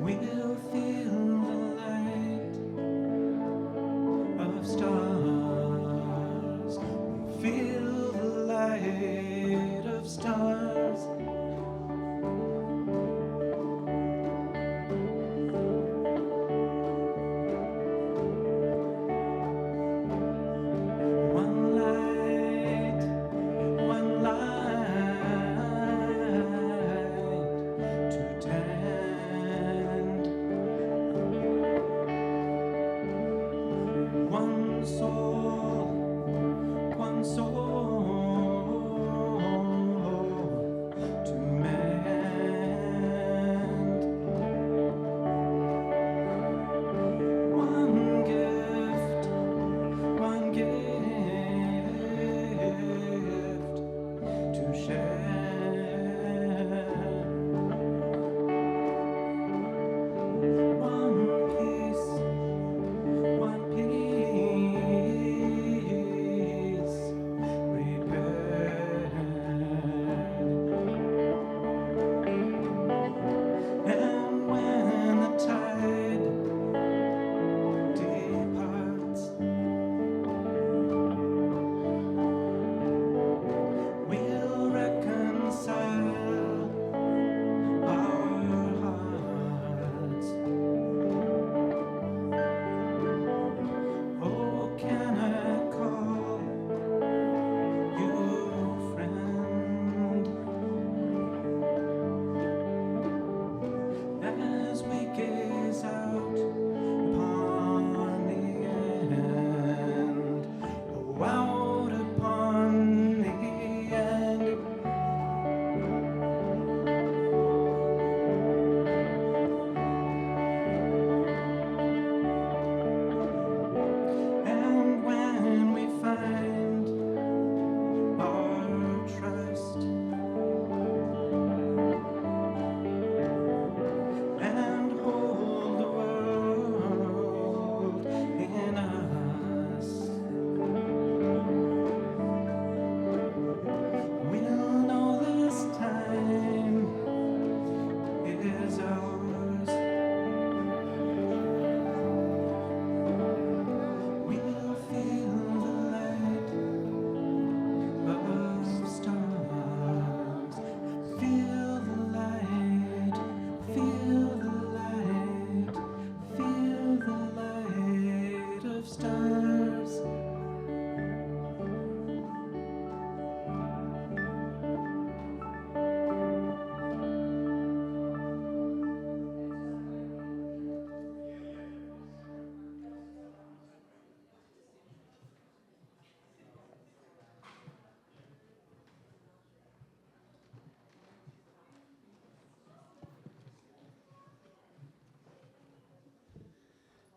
We'll feel the light of stars. We'll feel the light of stars.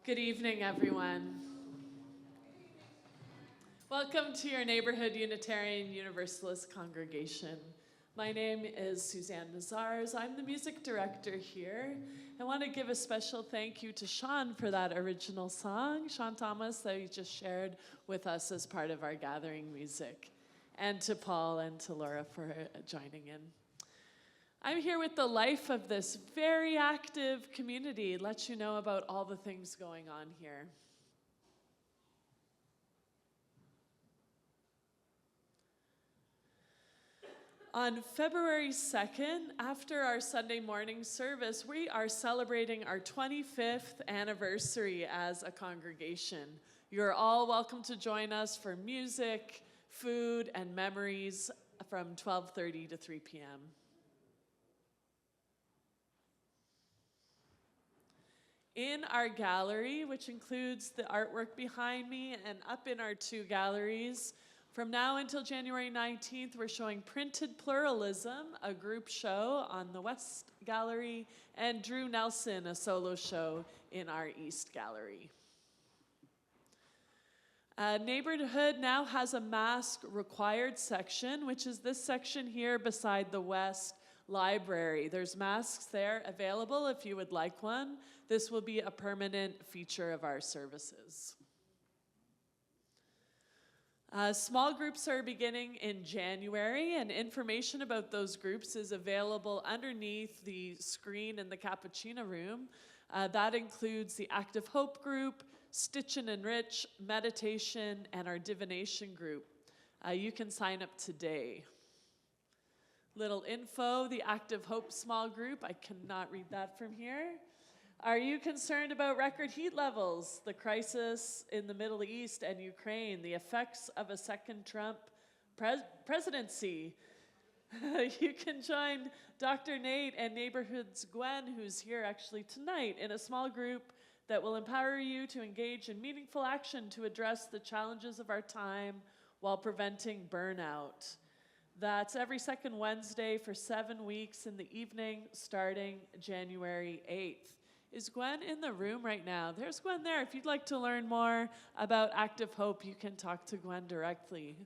Good evening, everyone. Welcome to your Neighbourhood Unitarian Universalist congregation. My name is Suzanne Mazars. I'm the music director here. I want to give a special thank you to Sean for that original song, Sean Thomas, that he just shared with us as part of our gathering music, and to Paul and to Laura for joining in. I'm here with the life of this very active community, let you know about all the things going on here. On February 2nd, after our Sunday morning service, we are celebrating our 25th anniversary as a congregation. You're all welcome to join us for music, food, and memories from 12:30 to 3 p.m. In our gallery, which includes the artwork behind me, and up in our two galleries, from now until January 19th, we're showing Printed Pluralism, a group show on the West Gallery, and Drew Nelson, a solo show in our East Gallery. Neighborhood now has a mask required section, which is this section here beside the West Library. There's masks there available if you would like one. This will be a permanent feature of our services. Small groups are beginning in January, and information about those groups is available underneath the screen in the Cappuccino room. That includes the Active Hope group, Stitch and Enrich, Meditation, and our Divination group. You can sign up today. Little info, the Active Hope small group, I cannot read that from here. Are you concerned about record heat levels, the crisis in the Middle East and Ukraine, the effects of a second Trump presidency? You can join Dr. Nate and Neighborhood's Gwen, who's here actually tonight, in a small group that will empower you to engage in meaningful action to address the challenges of our time while preventing burnout. That's every second Wednesday for 7 weeks in the evening, starting January 8th. Is Gwen in the room right now? There's Gwen there. If you'd like to learn more about Active Hope, you can talk to Gwen directly.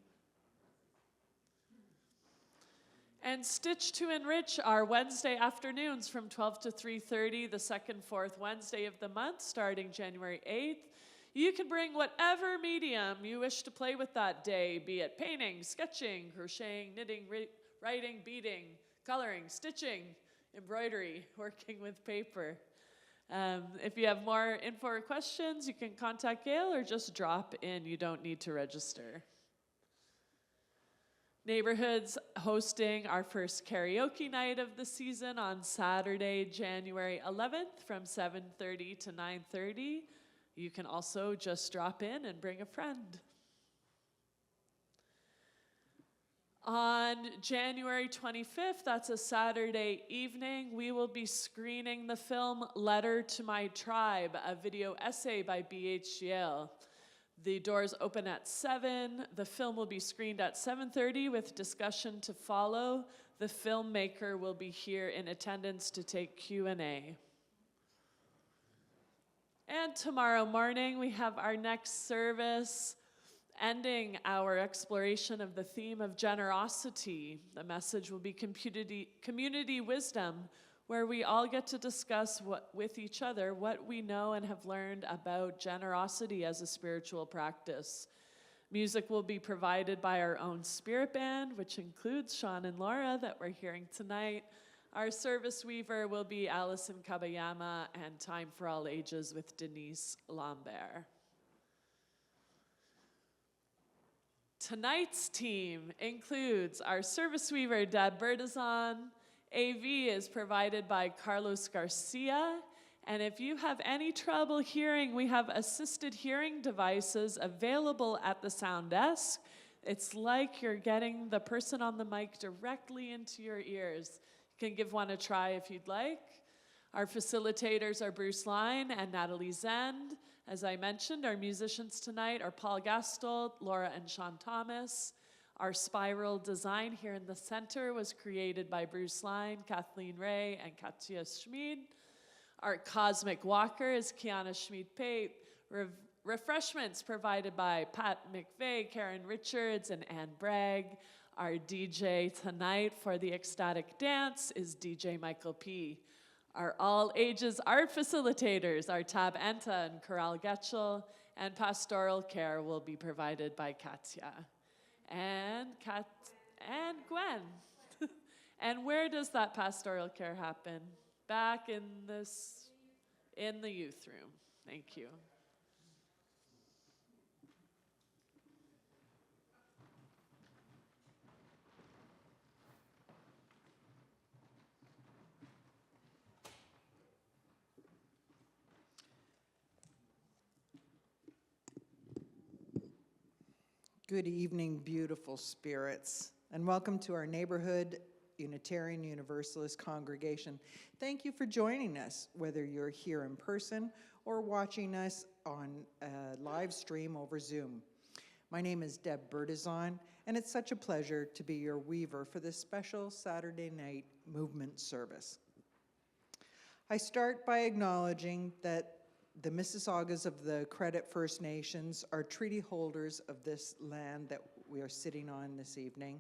And Stitch to Enrich are Wednesday afternoons from 12 to 3:30, the second, fourth Wednesday of the month, starting January 8th. You can bring whatever medium you wish to play with that day, be it painting, sketching, crocheting, knitting, writing, beading, coloring, stitching, embroidery, working with paper. If you have more info or questions, you can contact Gail or just drop in. You don't need to register. Neighborhood's hosting our first karaoke night of the season on Saturday, January 11th from 7:30 to 9:30. You can also just drop in and bring a friend. On January 25th, that's a Saturday evening, we will be screening the film Letter to My Tribe, a video essay by B.H. Yale. The doors open at 7. The film will be screened at 7:30 with discussion to follow. The filmmaker will be here in attendance to take Q&A. And tomorrow morning, we have our next service, ending our exploration of the theme of generosity. The message will be community wisdom, where we all get to discuss with each other what we know and have learned about generosity as a spiritual practice. Music will be provided by our own spirit band, which includes Sean and Laura that we're hearing tonight. Our service weaver will be Allison Kabayama, and Time for All Ages with Denise Lambert. Tonight's team includes our service weaver, Deb Bertazon. AV is provided by Carlos Garcia. And if you have any trouble hearing, we have assisted hearing devices available at the sound desk. It's like you're getting the person on the mic directly into your ears. You can give one a try if you'd like. Our facilitators are Bruce Line and Natalie Zend. As I mentioned, our musicians tonight are Paul Gastold, Laura and Sean Thomas. Our spiral design here in the center was created by Bruce Line, Kathleen Ray, and Katya Schmid. Our cosmic walker is Kiana Schmid-Pate. Refreshments provided by Pat McVeigh, Karen Richards, and Ann Bragg. Our DJ tonight for the ecstatic dance is DJ Michael P. Our all ages art facilitators are Tab Enta and Coral Getchell, and pastoral care will be provided by Katya and Gwen. And where does that pastoral care happen? Back in the youth room. Thank you. Good evening, beautiful spirits, and welcome to our Neighborhood Unitarian Universalist congregation. Thank you for joining us, whether you're here in person or watching us on a live stream over Zoom. My name is Deb Bertazon, and it's such a pleasure to be your weaver for this special Saturday night MUUVment service. I start by acknowledging that the Mississaugas of the Credit First Nations are treaty holders of this land that we are sitting on this evening,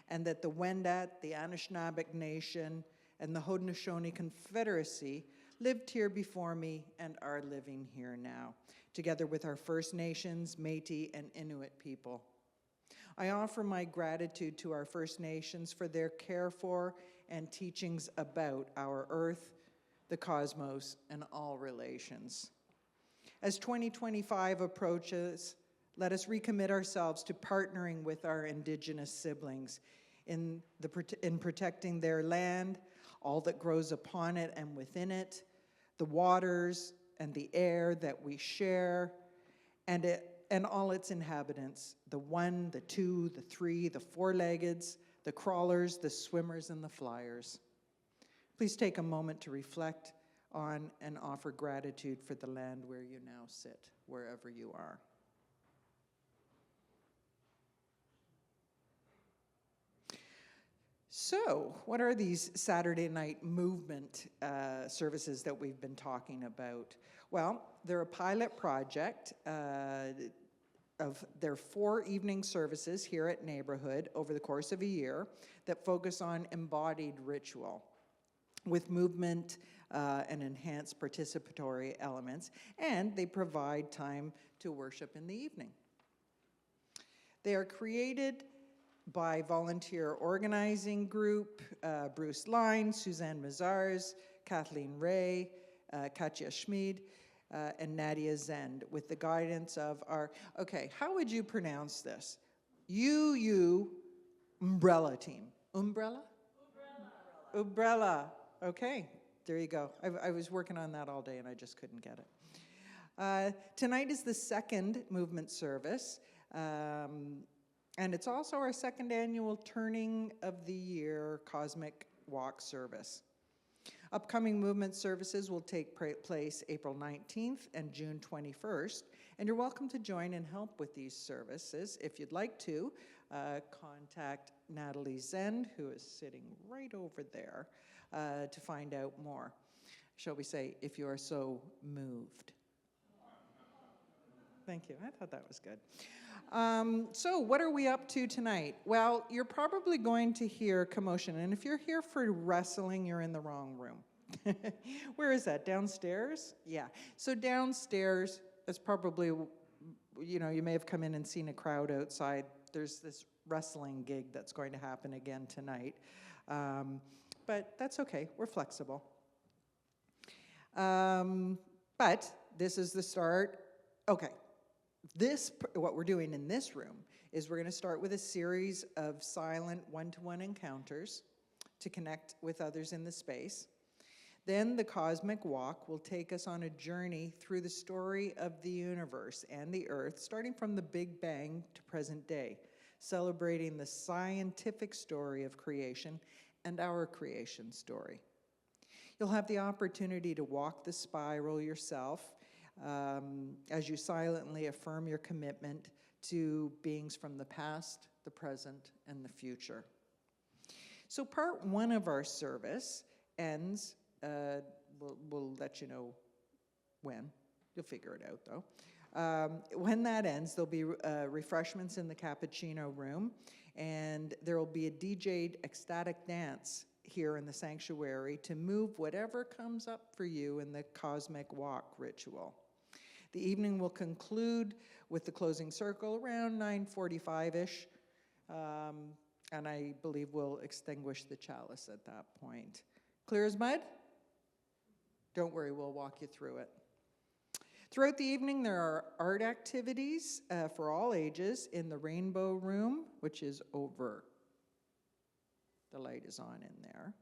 and that the Wendat, the Anishinaabe Nation, and the Haudenosaunee Confederacy lived here before me and are living here now, together with our First Nations, Métis, and Inuit people. I offer my gratitude to our First Nations for their care for and teachings about our earth, the cosmos, and all relations. As 2025 approaches, let us recommit ourselves to partnering with our Indigenous siblings in protecting their land, all that grows upon it and within it, the waters and the air that we share, and all its inhabitants, the one, the two, the three, the four-leggeds, the crawlers, the swimmers, and the flyers. Please take a moment to reflect on and offer gratitude for the land where you now sit, wherever you are. So, what are these Saturday night movement services that we've been talking about? Well, they're a pilot project of their 4 evening services here at Neighbourhood over the course of a year that focus on embodied ritual with movement and enhanced participatory elements, and they provide time to worship in the evening. They are created by volunteer organizing group, Bruce Line, Suzanne Mazars, Kathleen Ray, Katja Schmid, and Nadia Zend, with the guidance of our, okay, how would you pronounce this? Umbrella team. Umbrella? Umbrella. Okay, there you go. I was working on that all day and I just couldn't get it. Tonight is the second movement service. And it's also our second annual Turning of the Year Cosmic Walk service. Upcoming movement services will take place April 19th and June 21st, and you're welcome to join and help with these services. If you'd like to, contact Natalie Zend, who is sitting right over there, to find out more. Shall we say, if you are so moved. Thank you. I thought that was good. So what are we up to tonight? Well, you're probably going to hear commotion, and if you're here for wrestling, you're in the wrong room. Where is that? Downstairs? Yeah. So downstairs, it's probably, you know, you may have come in and seen a crowd outside. There's this wrestling gig that's going to happen again tonight. But that's okay. We're flexible. But this is the start. Okay. What we're doing in this room is we're going to start with a series of silent one-to-one encounters to connect with others in the space. Then the cosmic walk will take us on a journey through the story of the universe and the earth, starting from the Big Bang to present day, celebrating the scientific story of creation and our creation story. You'll have the opportunity to walk the spiral yourself as you silently affirm your commitment to beings from the past, the present, and the future. So part 1 of our service ends, we'll let you know when. You'll figure it out, though. When that ends, there'll be refreshments in the cappuccino room, and there will be a DJ'd ecstatic dance here in the sanctuary to move whatever comes up for you in the cosmic walk ritual. The evening will conclude with the closing circle around 9:45-ish, and I believe we'll extinguish the chalice at that point. Clear as mud? Don't worry, we'll walk you through it. Throughout the evening, there are art activities for all ages in the Rainbow Room, which is over. The light is on in there.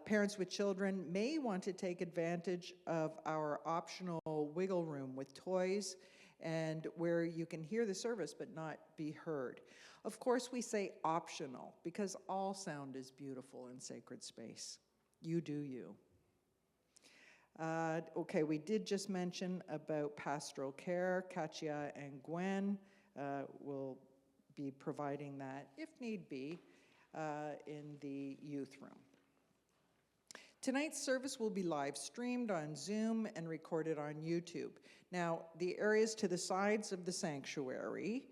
Parents with children may want to take advantage of our optional wiggle room with toys and where you can hear the service but not be heard. Of course, we say optional because all sound is beautiful in sacred space. You do you. Okay, we did just mention about pastoral care. Katya and Gwen will be providing that, if need be, in the youth room. Tonight's service will be live streamed on Zoom and recorded on YouTube. Now, the areas to the sides of the sanctuary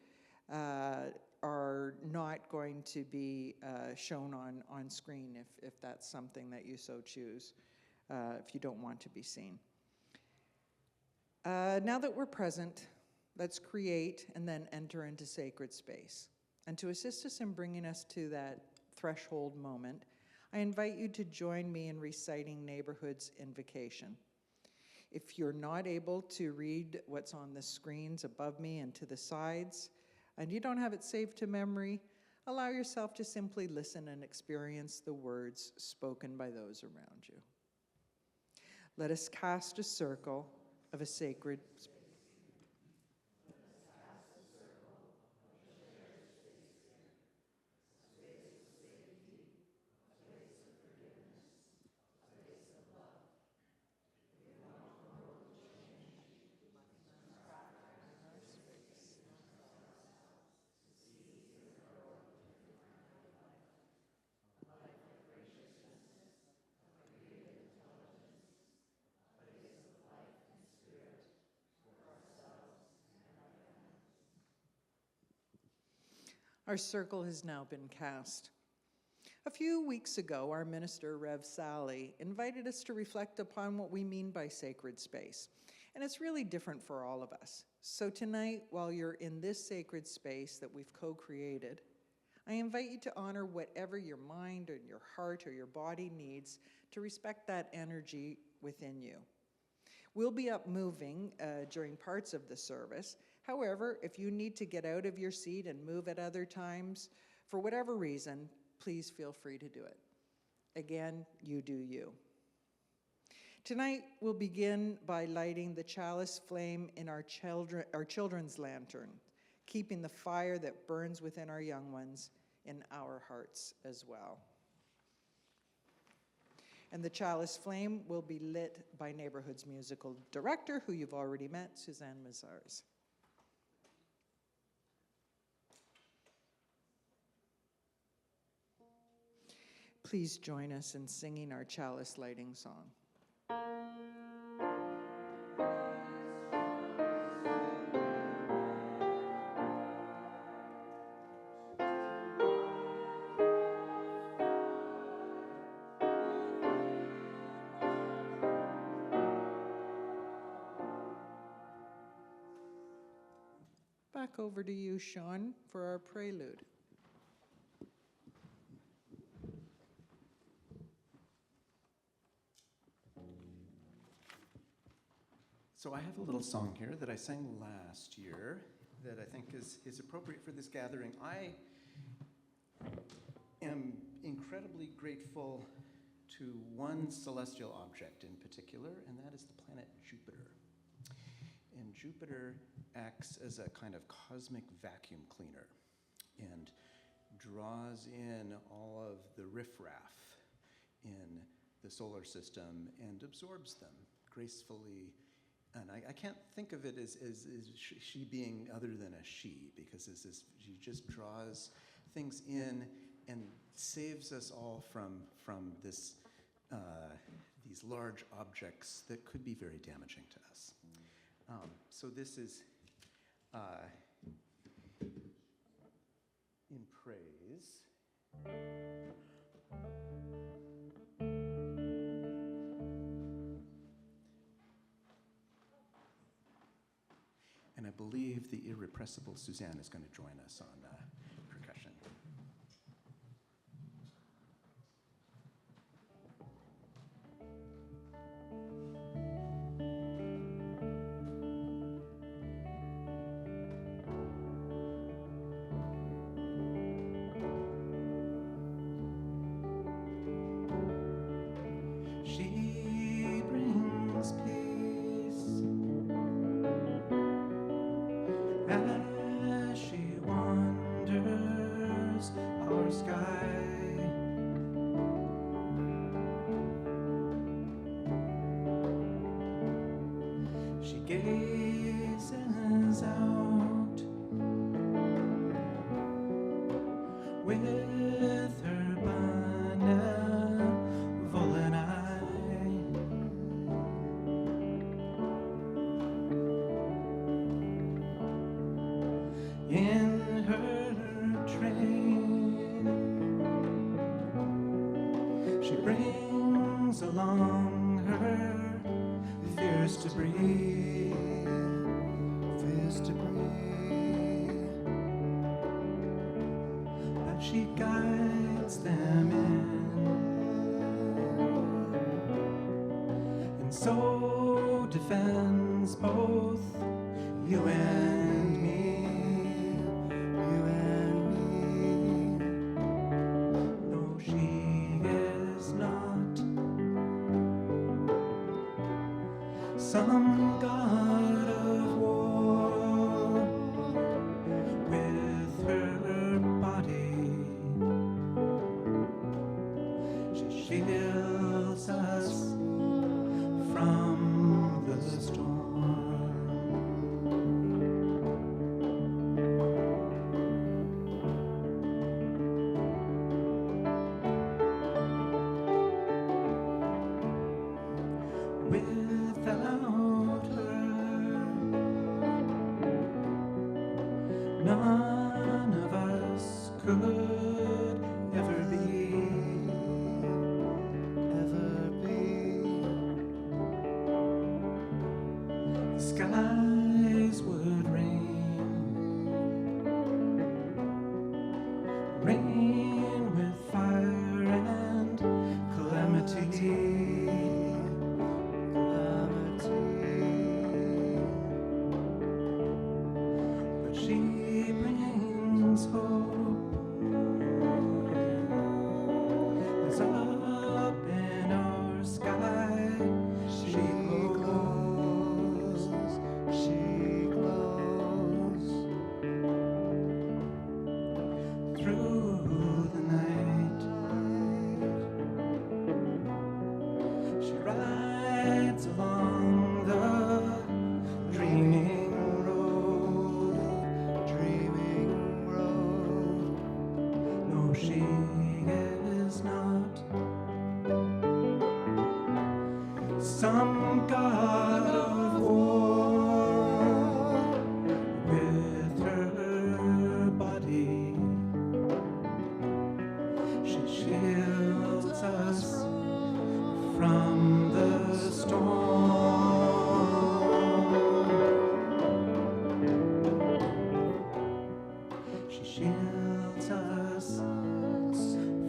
are not going to be shown on screen if that's something that you so choose, if you don't want to be seen. Now that we're present, let's create and then enter into sacred space. And to assist us in bringing us to that threshold moment, I invite you to join me in reciting Neighborhood's Invocation. If you're not able to read what's on the screens above me and to the sides, and you don't have it saved to memory, allow yourself to simply listen and experience the words spoken by those around you. Let us cast a circle of a sacred space. Our circle has now been cast. A few weeks ago, our minister, Rev. Sally, invited us to reflect upon what we mean by sacred space. And it's really different for all of us. So tonight, while you're in this sacred space that we've co-created, I invite you to honor whatever your mind or your heart or your body needs to respect that energy within you. We'll be up moving during parts of the service. However, if you need to get out of your seat and move at other times, for whatever reason, please feel free to do it. Again, you do you. Tonight, we'll begin by lighting the chalice flame in our children's lantern, keeping the fire that burns within our young ones in our hearts as well. And the chalice flame will be lit by Neighborhood's musical director, who you've already met, Suzanne Mazars. Please join us in singing our chalice lighting song. Back over to you, Sean, for our prelude. So I have a little song here that I sang last year that I think is appropriate for this gathering. I am incredibly grateful to one celestial object in particular, and that is the planet Jupiter. And Jupiter acts as a kind of cosmic vacuum cleaner and draws in all of the riffraff in the solar system and absorbs them gracefully. And I can't think of it as she being other than a she, because she just draws things in and saves us all from this these large objects that could be very damaging to us. So this is in praise. And I believe the irrepressible Suzanne is going to join us on percussion. She brings peace as she wanders our sky. She gazes out with her benevolent eye. In her train, she brings along her fears to breathe, fears to breathe. guides them in, and so defends both you and me. You and me. No, she is not some god of war with her body. She shields us from the storm. Without her, none of us could ever be, ever be. The skies would rain with fire and calamity. But she brings hope. As up in our sky she glows, through the night. She rides along the dreaming road, No, she is not some god of war with her body. She shields us from the storm. She shields us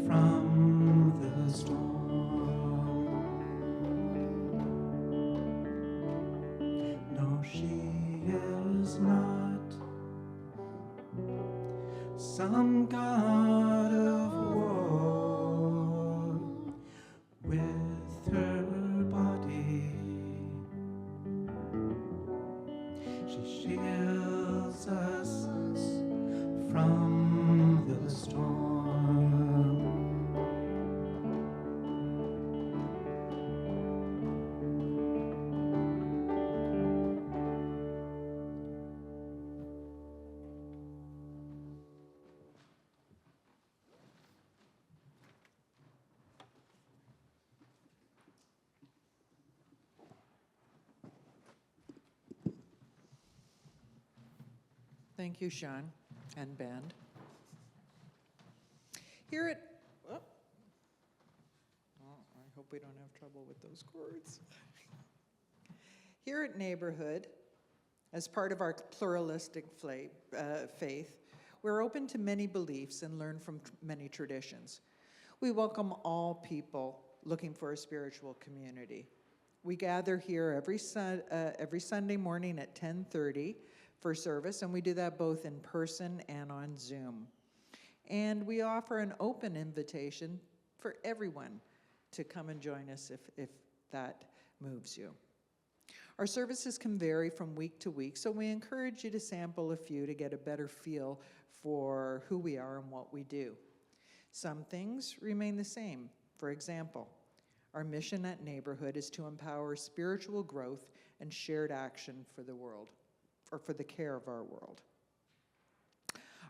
from the storm. No, she is not some god of war with her body. She shields us from the storm. Thank you, Sean and band. Here at, I hope we don't have trouble with those chords. Here at Neighborhood, as part of our pluralistic faith, we're open to many beliefs and learn from many traditions. We welcome all people looking for a spiritual community. We gather here every Sunday morning at 10:30 for service, and we do that both in person and on Zoom. And we offer an open invitation for everyone to come and join us if that moves you. Our services can vary from week to week, so we encourage you to sample a few to get a better feel for who we are and what we do. Some things remain the same. For example, our mission at Neighborhood is to empower spiritual growth and shared action for the world, or for the care of our world.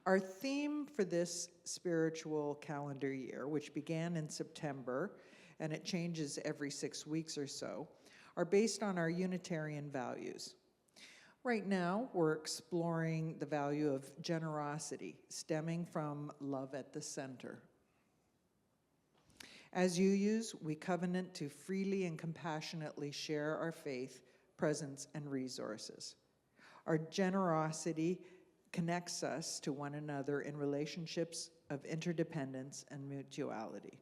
Our theme for this spiritual calendar year, which began in September, and it changes every 6 weeks or so, are based on our Unitarian values. Right now, we're exploring the value of generosity, stemming from love at the center. As UUs, we covenant to freely and compassionately share our faith, presence, and resources. Our generosity connects us to one another in relationships of interdependence and mutuality.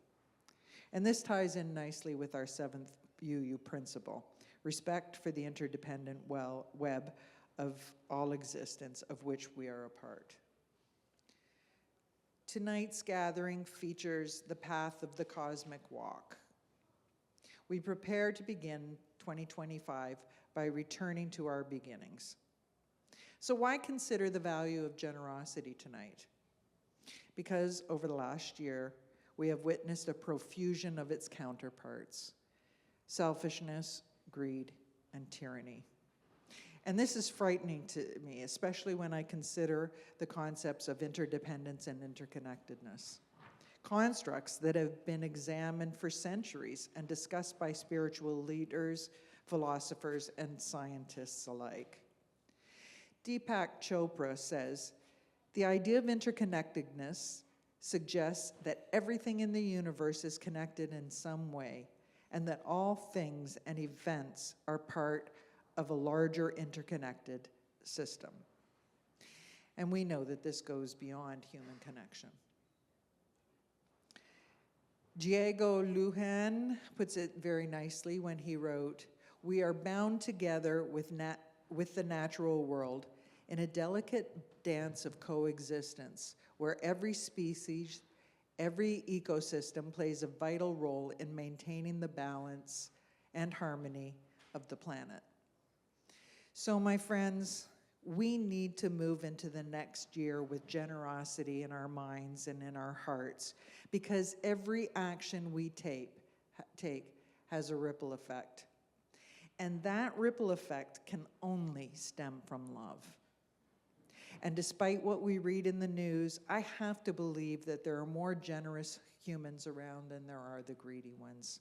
And this ties in nicely with our seventh UU principle, respect for the interdependent web of all existence of which we are a part. Tonight's gathering features the path of the cosmic walk. We prepare to begin 2025 by returning to our beginnings. So why consider the value of generosity tonight? Because over the last year, we have witnessed a profusion of its counterparts: selfishness, greed, and tyranny. And this is frightening to me, especially when I consider the concepts of interdependence and interconnectedness. Constructs that have been examined for centuries and discussed by spiritual leaders, philosophers, and scientists alike. Deepak Chopra says, the idea of interconnectedness suggests that everything in the universe is connected in some way, and that all things and events are part of a larger interconnected system. And we know that this goes beyond human connection. Diego Lujan puts it very nicely when he wrote, "We are bound together with the natural world in a delicate dance of coexistence, where every species, every ecosystem plays a vital role in maintaining the balance and harmony of the planet." So, my friends, we need to move into the next year with generosity in our minds and in our hearts, because every action we take has a ripple effect. And that ripple effect can only stem from love. And despite what we read in the news, I have to believe that there are more generous humans around than there are the greedy ones.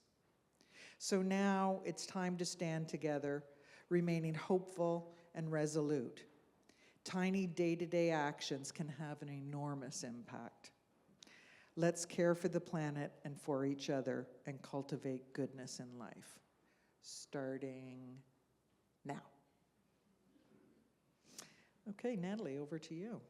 So now it's time to stand together, remaining hopeful and resolute. Tiny day-to-day actions can have an enormous impact. Let's care for the planet and for each other and cultivate goodness in life. Starting now. Okay, Natalie, over to you.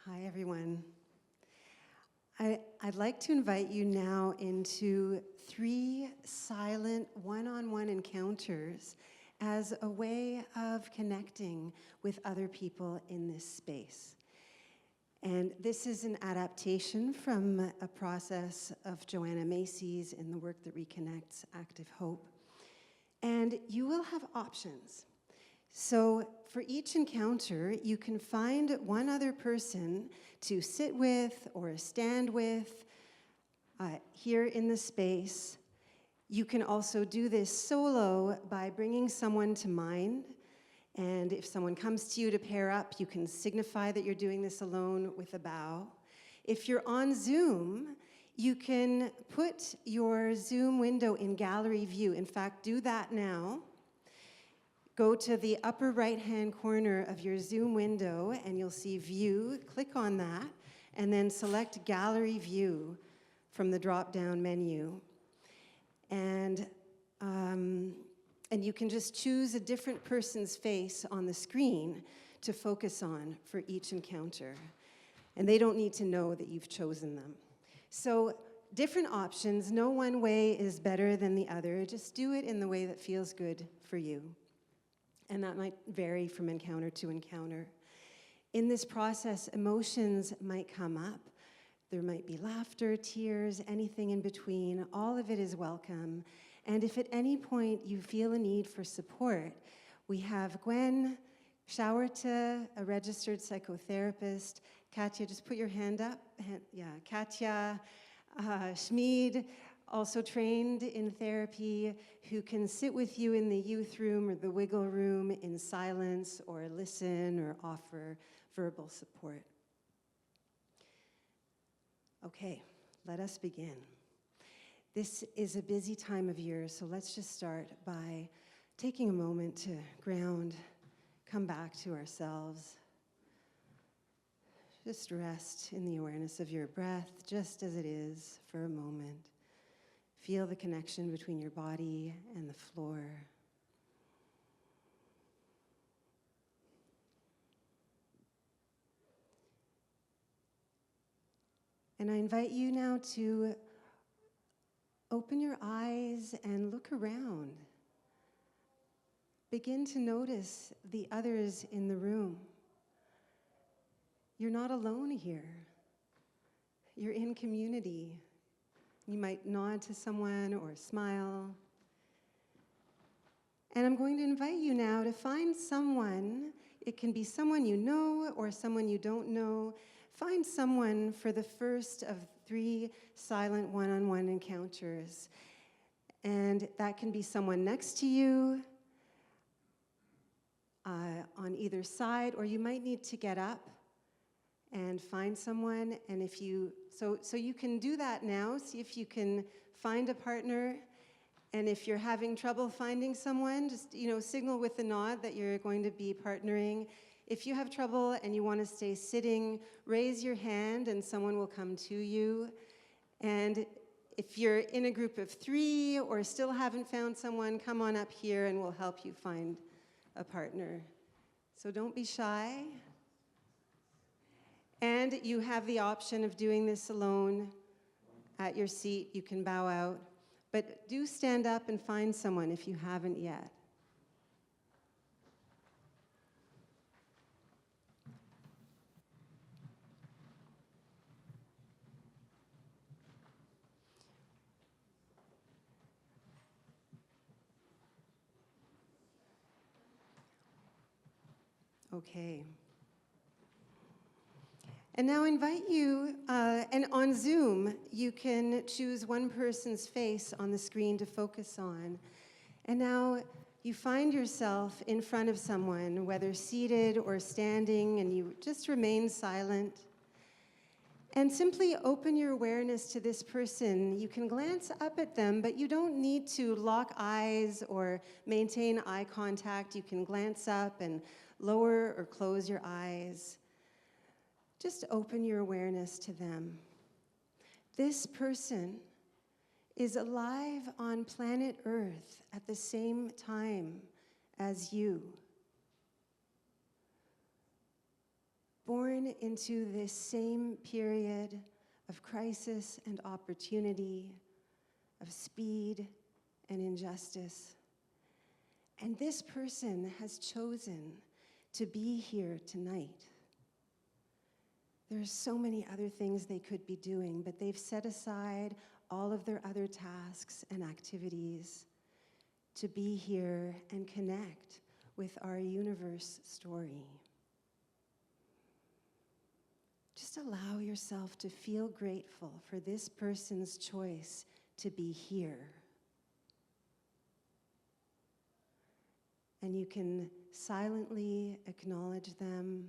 Hi, everyone. I'd like to invite you now into 3 silent one-on-one encounters as a way of connecting with other people in this space. And this is an adaptation from a process of Joanna Macy's in the work that reconnects Active Hope. And you will have options. So for each encounter, you can find one other person to sit with or stand with here in the space. You can also do this solo by bringing someone to mind. And if someone comes to you to pair up, you can signify that you're doing this alone with a bow. If you're on Zoom, you can put your Zoom window in gallery view. In fact, do that now. Go to the upper right-hand corner of your Zoom window and you'll see View. Click on that and then select Gallery View from the drop-down menu. And you can just choose a different person's face on the screen to focus on for each encounter. And they don't need to know that you've chosen them. So different options. No one way is better than the other. Just do it in the way that feels good for you. And that might vary from encounter to encounter. In this process, emotions might come up. There might be laughter, tears, anything in between. All of it is welcome. And if at any point you feel a need for support, we have Gwen, Shawarta, a registered psychotherapist. Katya, just put your hand up. Katya, Schmid, also trained in therapy, who can sit with you in the youth room or the wiggle room in silence or listen or offer verbal support. Okay, let us begin. This is a busy time of year, so let's just start by taking a moment to ground, come back to ourselves. Just rest in the awareness of your breath, just as it is for a moment. Feel the connection between your body and the floor. And I invite you now to open your eyes and look around. Begin to notice the others in the room. You're not alone here. You're in community. You might nod to someone or smile. And I'm going to invite you now to find someone. It can be someone you know or someone you don't know. Find someone for the first of 3 silent one-on-one encounters. And that can be someone next to you, on either side, or you might need to get up and find someone. And if you, so you can do that now. See if you can find a partner. And if you're having trouble finding someone, just, signal with a nod that you're going to be partnering. If you have trouble and you want to stay sitting, raise your hand and someone will come to you. And if you're in a group of 3 or still haven't found someone, come on up here and we'll help you find a partner. So don't be shy. And you have the option of doing this alone at your seat. You can bow out. But do stand up and find someone if you haven't yet. Okay. And now I invite you, and on Zoom, you can choose one person's face on the screen to focus on. And now you find yourself in front of someone, whether seated or standing, and you just remain silent. And simply open your awareness to this person. You can glance up at them, but you don't need to lock eyes or maintain eye contact. You can glance up and lower or close your eyes. Just open your awareness to them. This person is alive on planet Earth at the same time as you. Born into this same period of crisis and opportunity, of speed and injustice. And this person has chosen to be here tonight. There are so many other things they could be doing, but they've set aside all of their other tasks and activities to be here and connect with our universe story. Just allow yourself to feel grateful for this person's choice to be here. And you can silently acknowledge them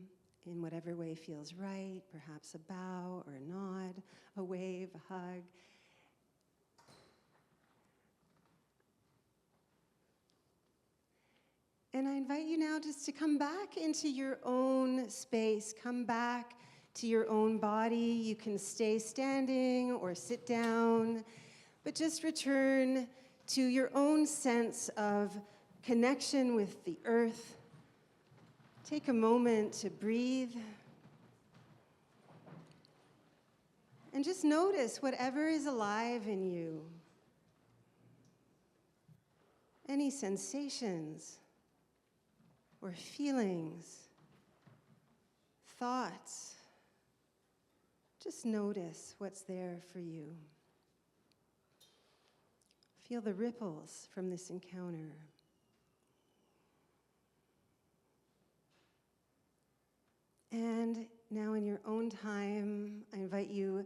in whatever way feels right, perhaps a bow or a nod, a wave, a hug. And I invite you now just to come back into your own space, come back to your own body. You can stay standing or sit down, but just return to your own sense of connection with the earth. Take a moment to breathe. And just notice whatever is alive in you. Any sensations or feelings, thoughts. Just notice what's there for you. Feel the ripples from this encounter. And now in your own time, I invite you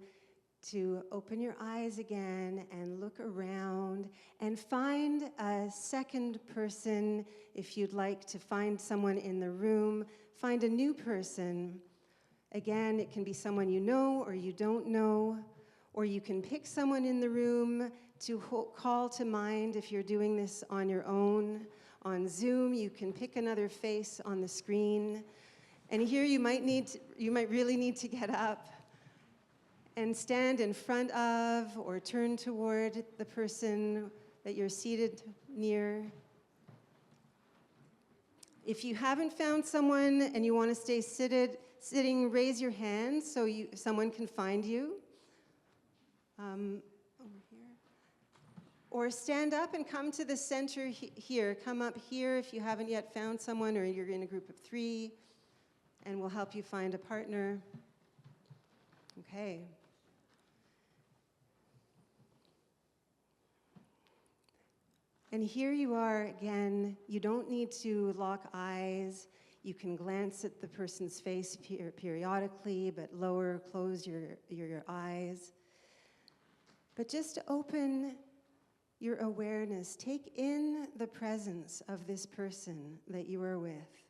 to open your eyes again and look around and find a second person. If you'd like to find someone in the room, find a new person. Again, it can be someone you know or you don't know, or you can pick someone in the room to call to mind if you're doing this on your own. On Zoom, you can pick another face on the screen And here you might really need to get up and stand in front of or turn toward the person that you're seated near. If you haven't found someone and you want to stay sitting, raise your hand so someone can find you. Over here. Or stand up and come to the center here. Come up here if you haven't yet found someone or you're in a group of 3, and we'll help you find a partner. Okay. And here you are again. You don't need to lock eyes. You can glance at the person's face periodically, but close your eyes. But just open your awareness. Take in the presence of this person that you are with.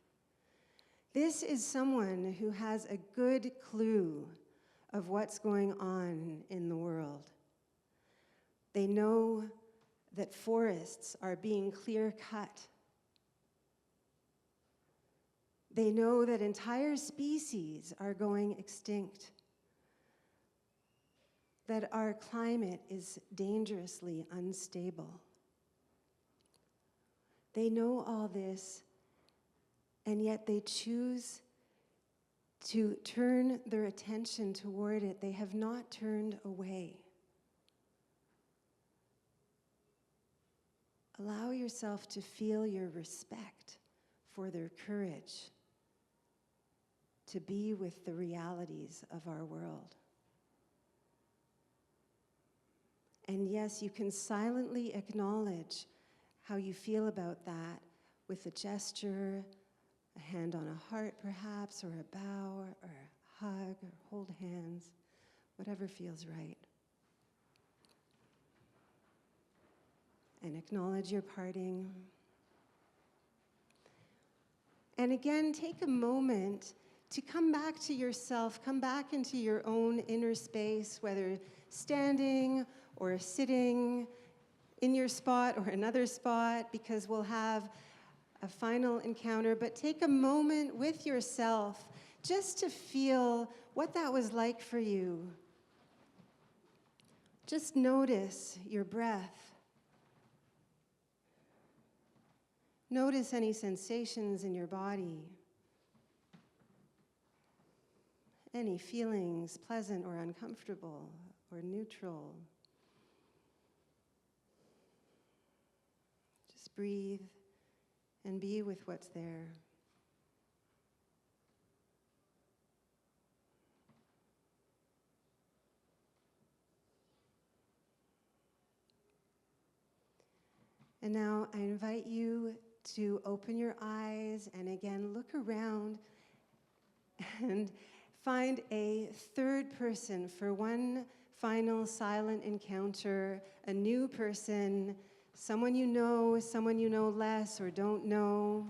This is someone who has a good clue of what's going on in the world. They know that forests are being clear-cut. They know that entire species are going extinct, that our climate is dangerously unstable. They know all this, and yet they choose to turn their attention toward it. They have not turned away. Allow yourself to feel your respect for their courage to be with the realities of our world. And yes, you can silently acknowledge how you feel about that with a gesture, a hand on a heart perhaps, or a bow, or a hug, or hold hands, whatever feels right. And acknowledge your parting. And again, take a moment to come back to yourself, come back into your own inner space, whether standing or sitting in your spot or another spot, because we'll have a final encounter. But take a moment with yourself just to feel what that was like for you. Just notice your breath. Notice any sensations in your body. Any feelings, pleasant or uncomfortable or neutral. Just breathe and be with what's there. And now I invite you to open your eyes and again look around and find a third person for one final silent encounter, a new person, someone you know less or don't know.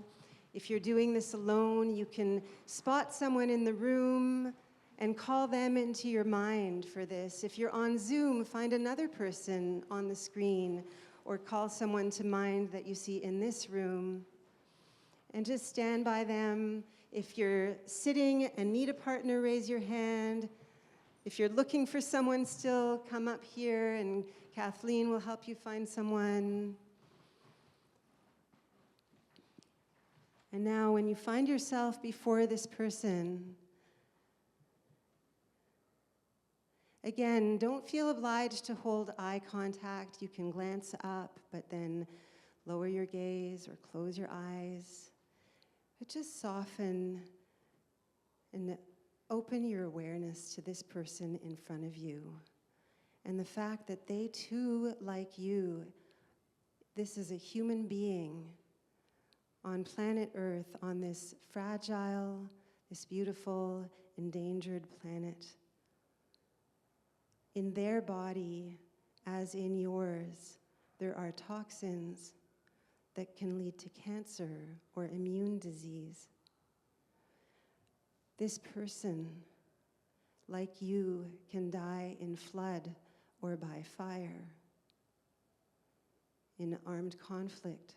If you're doing this alone, you can spot someone in the room and call them into your mind for this. If you're on Zoom, find another person on the screen or call someone to mind that you see in this room and just stand by them. If you're sitting and need a partner, raise your hand. If you're looking for someone still, come up here and Kathleen will help you find someone. And now when you find yourself before this person, again, don't feel obliged to hold eye contact. You can glance up, but then lower your gaze or close your eyes. But just soften and open your awareness to this person in front of you. And the fact that they too, like you, this is a human being on planet Earth, on this fragile, this beautiful, endangered planet. In their body, as in yours, there are toxins that can lead to cancer or immune disease. This person, like you, can die in flood or by fire, in armed conflict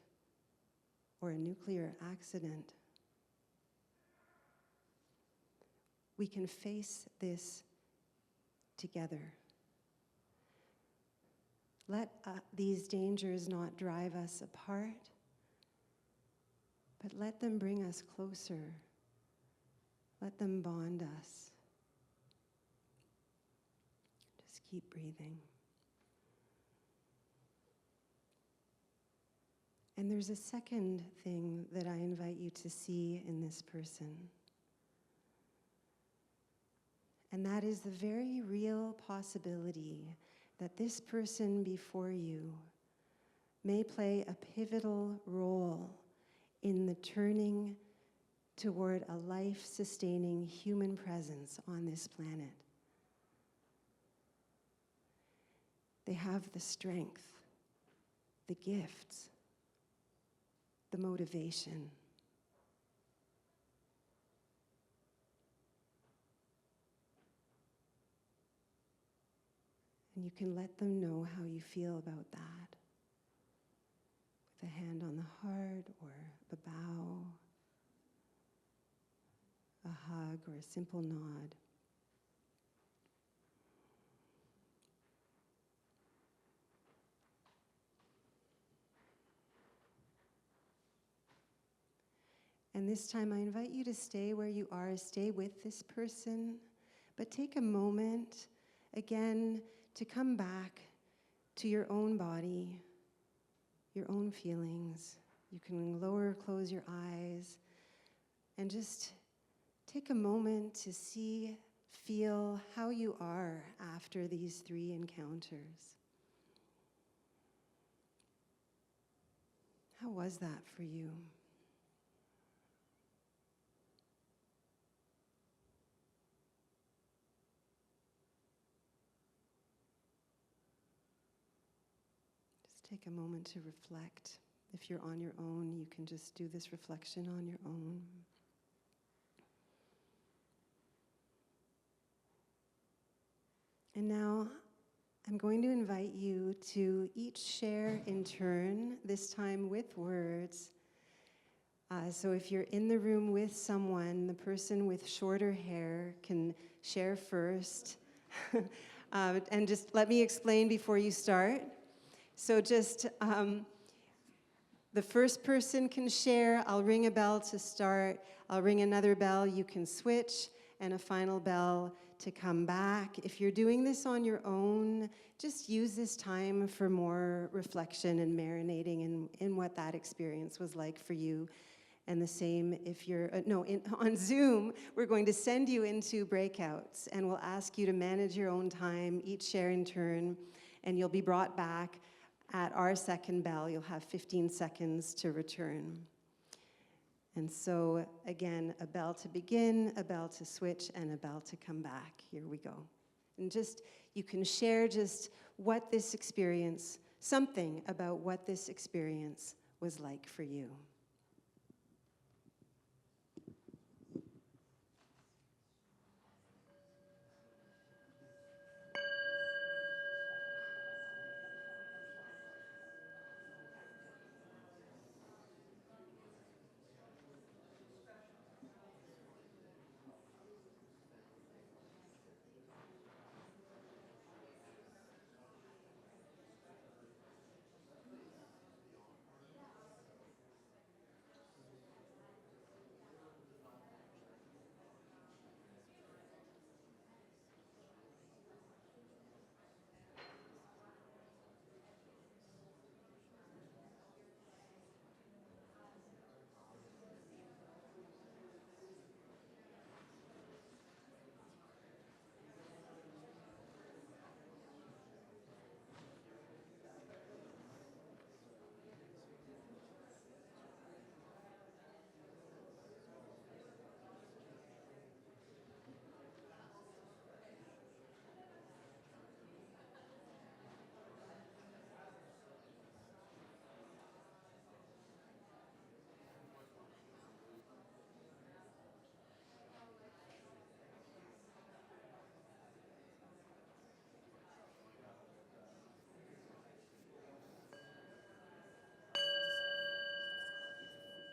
or a nuclear accident. we can face this together. Let these dangers not drive us apart, but let them bring us closer. Let them bond us. Just keep breathing. And there's a second thing that I invite you to see in this person. And that is the very real possibility that this person before you may play a pivotal role in the turning toward a life-sustaining human presence on this planet. They have the strength, the gifts, the motivation. And you can let them know how you feel about that. With a hand on the heart, or a bow, a hug, or a simple nod. And this time I invite you to stay where you are, stay with this person, but take a moment again to come back to your own body, your own feelings. You can close your eyes, and just take a moment to see, feel how you are after these 3 encounters. How was that for you? Take a moment to reflect. If you're on your own, you can just do this reflection on your own. And now I'm going to invite you to each share in turn, this time with words. So if you're in the room with someone, the person with shorter hair can share first. And just let me explain before you start. So just the first person can share. I'll ring a bell to start. I'll ring another bell. You can switch, and a final bell to come back. If you're doing this on your own, just use this time for more reflection and marinating in what that experience was like for you. And the same if you're, on Zoom, we're going to send you into breakouts, and we'll ask you to manage your own time, each share in turn, and you'll be brought back. At our second bell, you'll have 15 seconds to return. And so, again, a bell to begin, a bell to switch, and a bell to come back. Here we go. And just, you can share just what this experience, something about what this experience was like for you.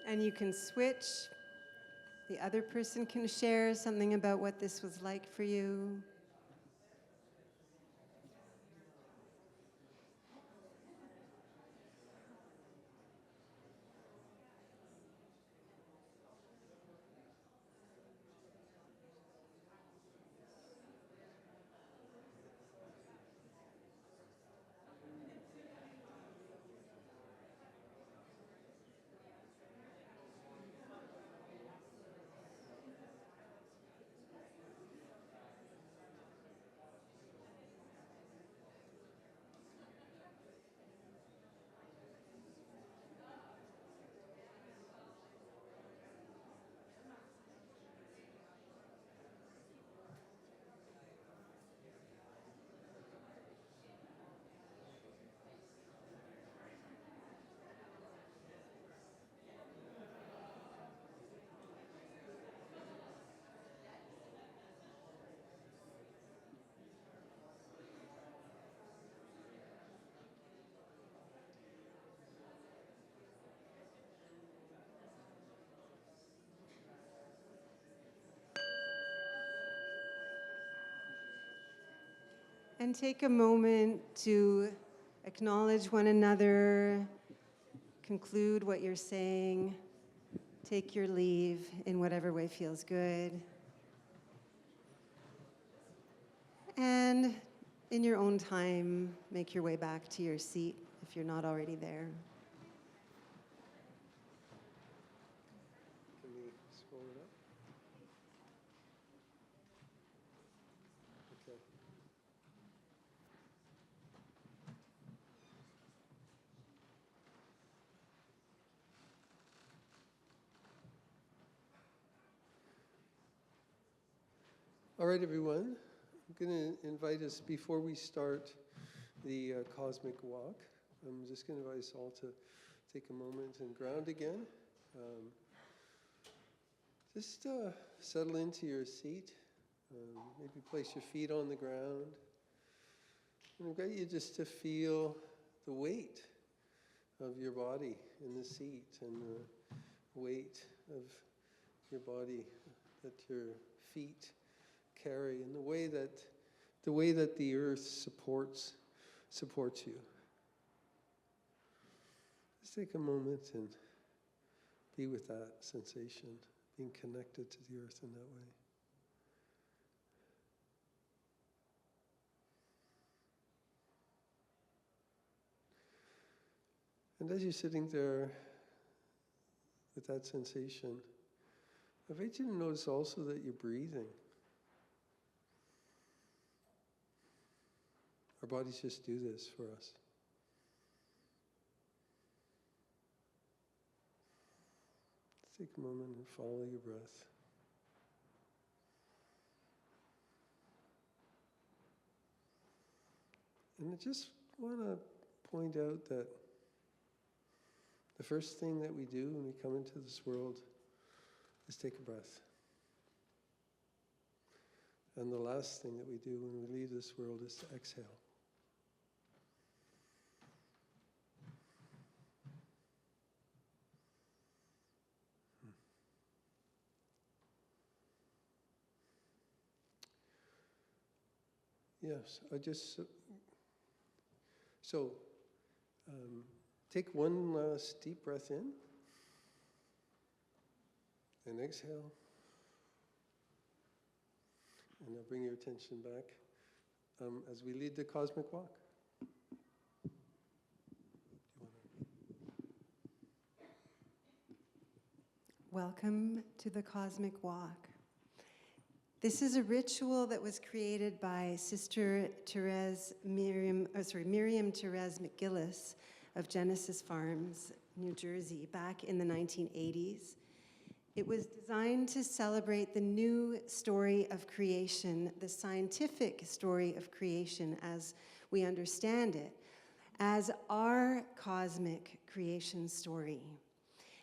And you can switch The other person can share something about what this was like for you. And take a moment to acknowledge one another, conclude what you're saying, take your leave in whatever way feels good. And in your own time, make your way back to your seat if you're not already there. Can we scroll it up? Okay. All right, everyone. I'm going to invite us, before we start the cosmic walk, I'm just going to invite us all to take a moment and ground again. Just settle into your seat. Maybe place your feet on the ground. And I've got you just to feel the weight of your body in the seat and the weight of your body that your feet carry, and the way that the earth supports you. Just take a moment and be with that sensation, being connected to the earth in that way. And as you're sitting there with that sensation, I invite you to notice also that you're breathing. Our bodies just do this for us. Take a moment and follow your breath. And I just want to point out that the first thing that we do when we come into this world is take a breath. And the last thing that we do when we leave this world is to exhale. Yes, take one last deep breath in and exhale. And now bring your attention back as we lead the cosmic walk. Welcome to the Cosmic Walk. This is a ritual that was created by Sister Miriam Therese McGillis of Genesis Farms, New Jersey, back in the 1980s. It was designed to celebrate the new story of creation, the scientific story of creation as we understand it, as our cosmic creation story.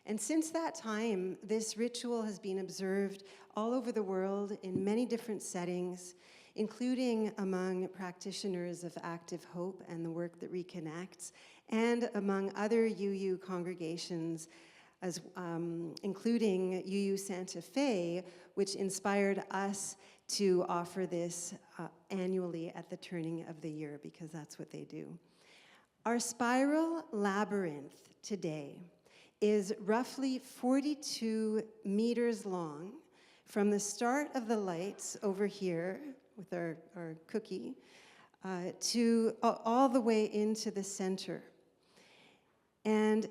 And since that time, this ritual has been observed all over the world in many different settings, including among practitioners of active hope and the work that reconnects, and among other UU congregations including UU Santa Fe, which inspired us to offer this annually at the turning of the year, because that's what they do. Our spiral labyrinth today is roughly 42 meters long from the start of the lights over here with our cookie to all the way into the center. And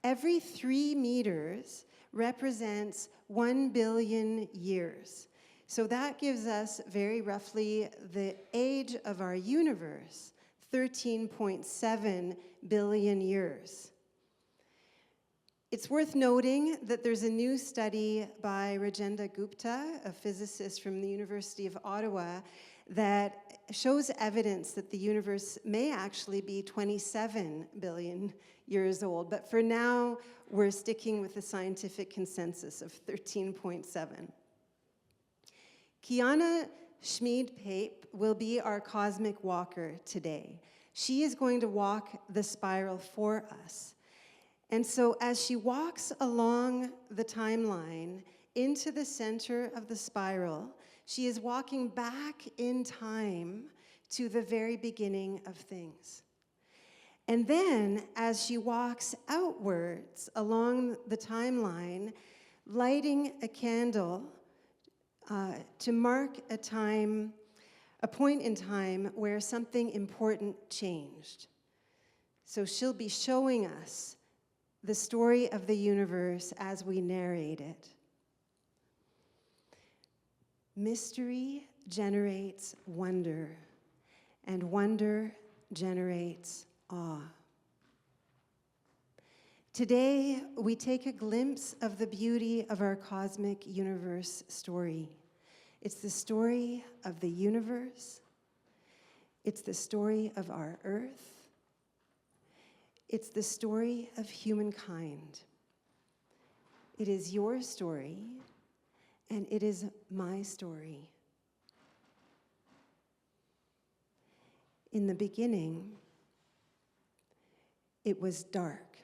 every 3 meters represents 1 billion years. So that gives us very roughly the age of our universe, 13.7 billion years. It's worth noting that there's a new study by Rajendra Gupta, a physicist from the University of Ottawa, that shows evidence that the universe may actually be 27 billion years old. But for now, we're sticking with the scientific consensus of 13.7. Kiana Schmid-Pape will be our cosmic walker today. She is going to walk the spiral for us. And so as she walks along the timeline into the center of the spiral, she is walking back in time to the very beginning of things. And then as she walks outwards along the timeline, lighting a candle to mark a point in time where something important changed. So she'll be showing us the story of the universe as we narrate it. Mystery generates wonder, and wonder generates awe. Today, we take a glimpse of the beauty of our cosmic universe story. It's the story of the universe. It's the story of our Earth. It's the story of humankind. It is your story, and it is my story. In the beginning, it was dark.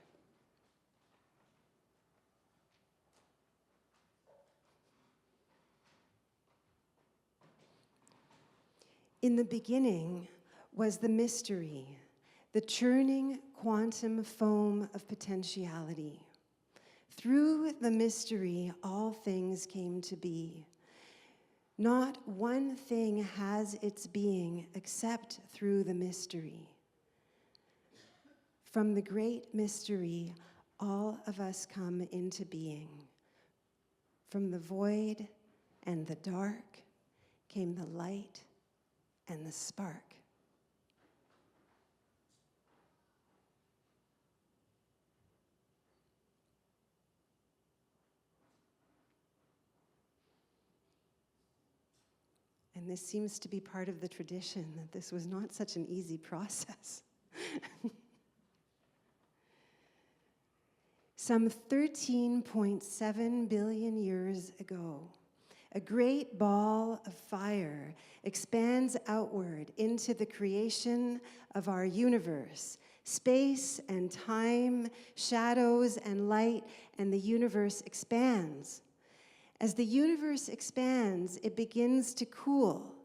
In the beginning was the mystery, the churning quantum foam of potentiality. Through the mystery, all things came to be. Not one thing has its being except through the mystery. From the great mystery, all of us come into being. From the void and the dark came the light and the spark. And this seems to be part of the tradition, that this was not such an easy process. Some 13.7 billion years ago, a great ball of fire expands outward into the creation of our universe. Space and time, shadows and light, and the universe expands. As the universe expands, it begins to cool.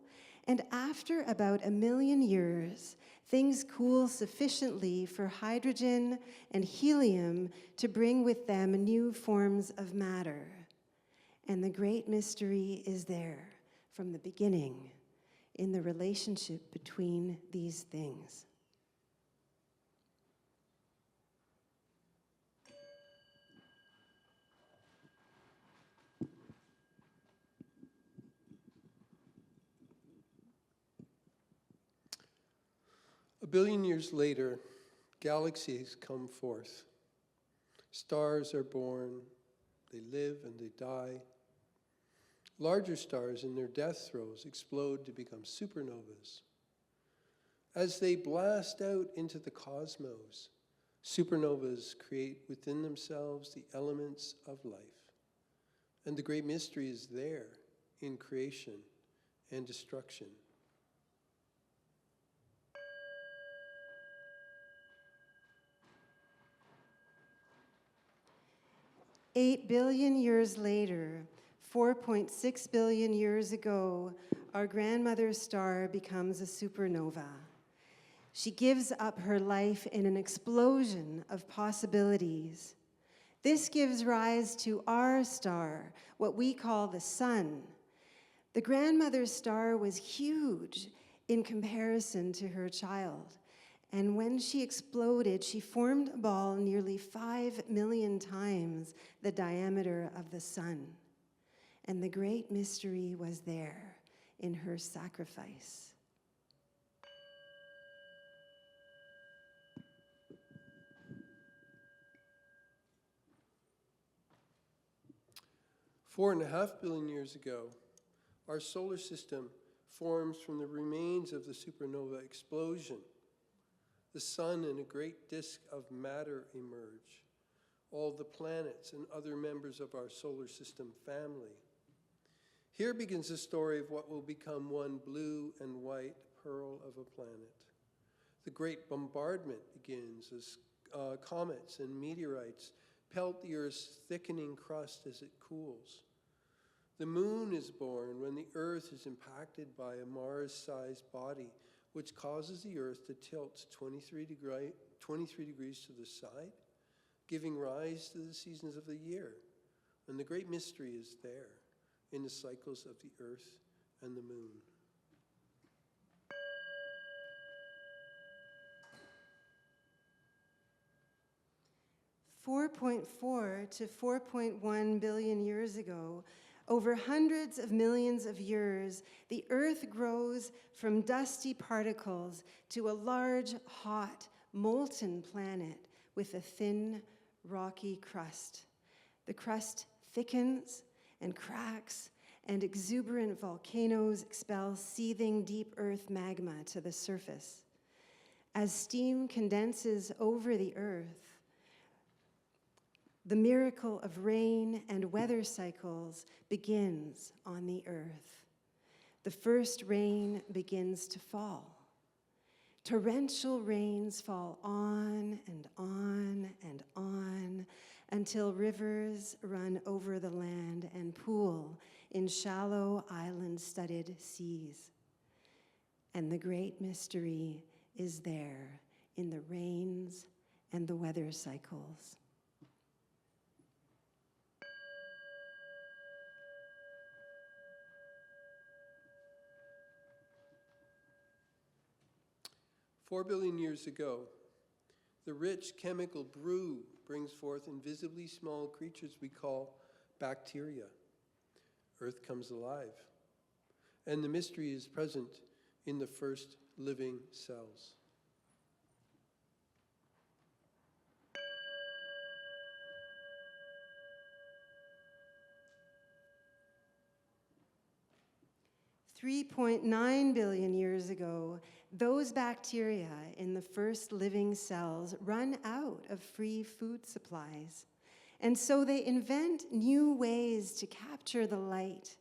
And after about 1 million years, things cool sufficiently for hydrogen and helium to bring with them new forms of matter. And the great mystery is there from the beginning in the relationship between these things. A billion years later, galaxies come forth. Stars are born, they live and they die. Larger stars in their death throes explode to become supernovas. As they blast out into the cosmos, supernovas create within themselves the elements of life. And the great mystery is there in creation and destruction. 8 billion years later, 4.6 billion years ago, our grandmother star becomes a supernova. She gives up her life in an explosion of possibilities. This gives rise to our star, what we call the sun. The grandmother's star was huge in comparison to her child. And when she exploded, she formed a ball nearly 5 million times the diameter of the sun. And the great mystery was there in her sacrifice. Four and a half billion years ago, our solar system forms from the remains of the supernova explosion. The sun and a great disk of matter emerge, all the planets and other members of our solar system family. Here begins the story of what will become one blue and white pearl of a planet. The great bombardment begins as comets and meteorites pelt the Earth's thickening crust as it cools. The moon is born when the Earth is impacted by a Mars-sized body, which causes the Earth to tilt 23 degrees to the side, giving rise to the seasons of the year. And the great mystery is there in the cycles of the Earth and the moon. $4.4 to 4.1 billion years ago, over hundreds of millions of years, the Earth grows from dusty particles to a large, hot, molten planet with a thin, rocky crust. The crust thickens and cracks, and exuberant volcanoes expel seething deep Earth magma to the surface. As steam condenses over the Earth, the miracle of rain and weather cycles begins on the Earth. The first rain begins to fall. Torrential rains fall on and on and on until rivers run over the land and pool in shallow island-studded seas. And the great mystery is there in the rains and the weather cycles. $4 billion years ago, the rich chemical brew brings forth invisibly small creatures we call bacteria. Earth comes alive, and the mystery is present in the first living cells. $3.9 billion years ago, those bacteria in the first living cells run out of free food supplies. And so they invent new ways to capture the light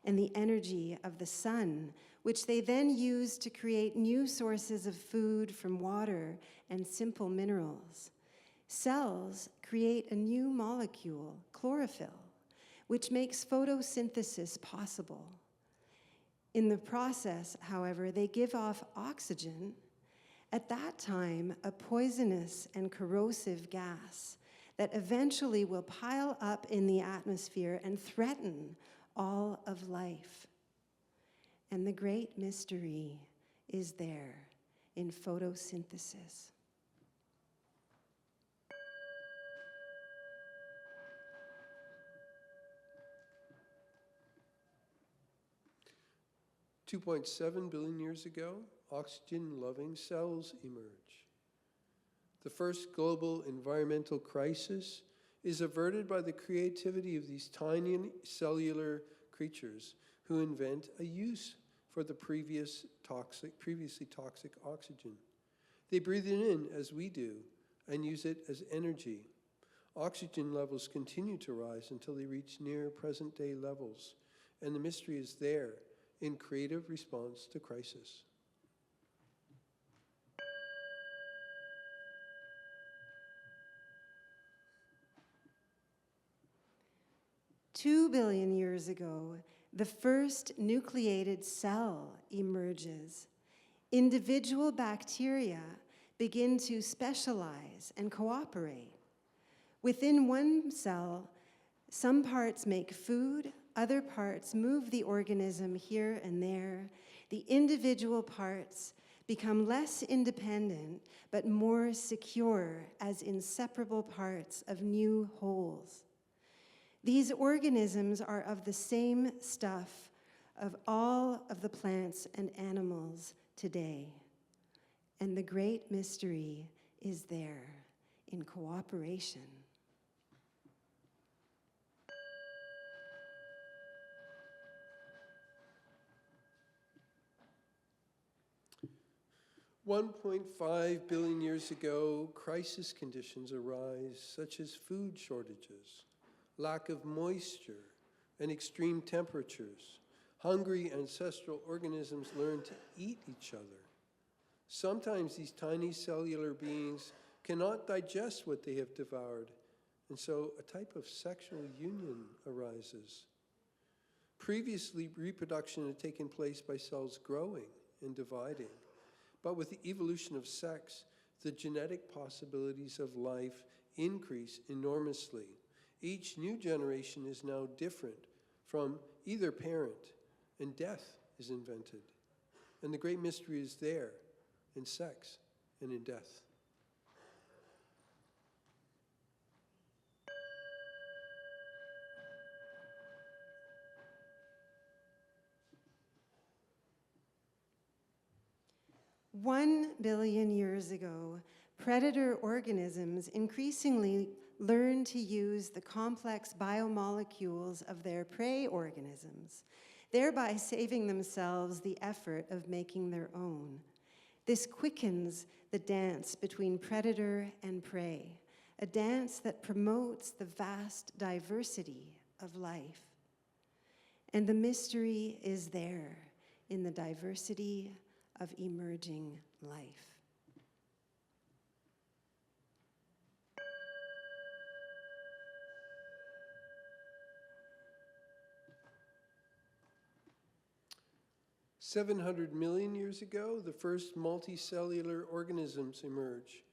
and the energy of the sun, which they then use to create new sources of food from water and simple minerals. Cells create a new molecule, chlorophyll, which makes photosynthesis possible. In the process, however, they give off oxygen, at that time a poisonous and corrosive gas that eventually will pile up in the atmosphere and threaten all of life. And the great mystery is there in photosynthesis. $2.7 billion years ago, oxygen-loving cells emerge. The first global environmental crisis is averted by the creativity of these tiny cellular creatures who invent a use for the previously toxic oxygen. They breathe it in as we do and use it as energy. Oxygen levels continue to rise until they reach near present-day levels, and the mystery is there in creative response to crisis. 2 billion years ago, the first nucleated cell emerges. Individual bacteria begin to specialize and cooperate. Within one cell, some parts make food, other parts move the organism here and there. The individual parts become less independent, but more secure as inseparable parts of new wholes. These organisms are of the same stuff of all of the plants and animals today. And the great mystery is there in cooperation. $1.5 billion years ago, crisis conditions arise, such as food shortages, lack of moisture, and extreme temperatures. Hungry ancestral organisms learn to eat each other. Sometimes these tiny cellular beings cannot digest what they have devoured, and so a type of sexual union arises. Previously, reproduction had taken place by cells growing and dividing. But with the evolution of sex, the genetic possibilities of life increase enormously. Each new generation is now different from either parent, and death is invented. And the great mystery is there, in sex and in death. $1 billion years ago, predator organisms increasingly learn to use the complex biomolecules of their prey organisms, thereby saving themselves the effort of making their own. This quickens the dance between predator and prey, a dance that promotes the vast diversity of life. And the mystery is there in the diversity of emerging life. $700 million years ago, the first multicellular organisms emerge.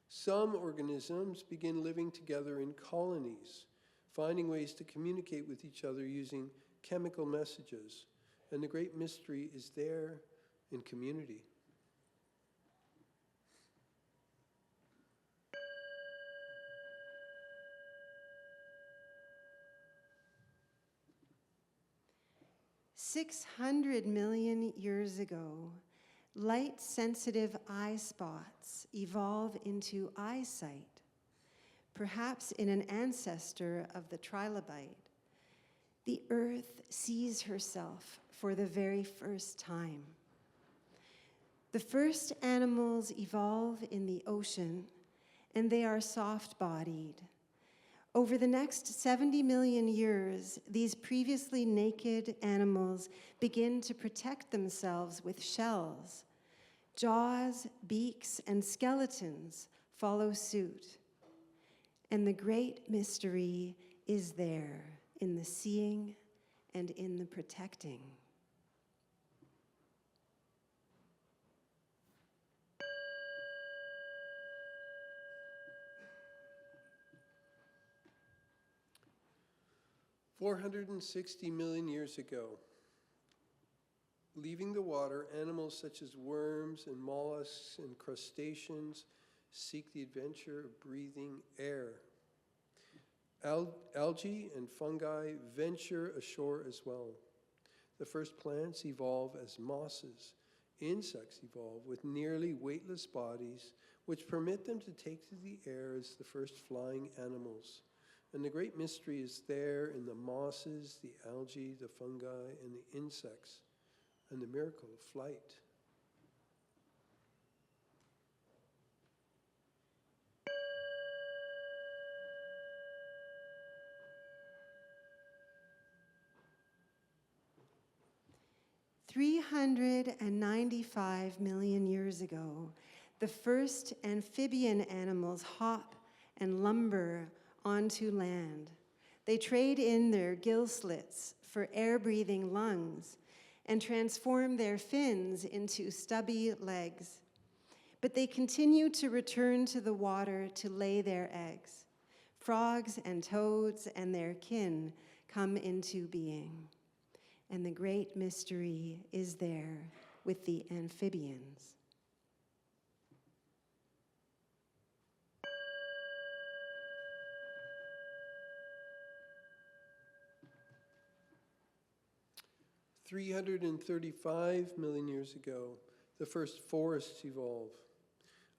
Some organisms begin living together in colonies, finding ways to communicate with each other using chemical messages. And the great mystery is there in community. $600 million years ago, light-sensitive eye spots evolve into eyesight, perhaps in an ancestor of the trilobite. The earth sees herself for the very first time. The first animals evolve in the ocean, and they are soft-bodied. Over the next 70 million years, these previously naked animals begin to protect themselves with shells. Jaws, beaks, and skeletons follow suit. And the great mystery is there in the seeing and in the protecting. $460 million years ago, leaving the water, animals such as worms and mollusks and crustaceans seek the adventure of breathing air. Algae and fungi venture ashore as well. The first plants evolve as mosses. Insects evolve with nearly weightless bodies, which permit them to take to the air as the first flying animals. And the great mystery is there in the mosses, the algae, the fungi, and the insects, and the miracle of flight. $395 million years ago, the first amphibian animals hop and lumber onto land. They trade in their gill slits for air-breathing lungs and transform their fins into stubby legs. But they continue to return to the water to lay their eggs. Frogs and toads and their kin come into being. And the great mystery is there with the amphibians. $335 million years ago, the first forests evolve.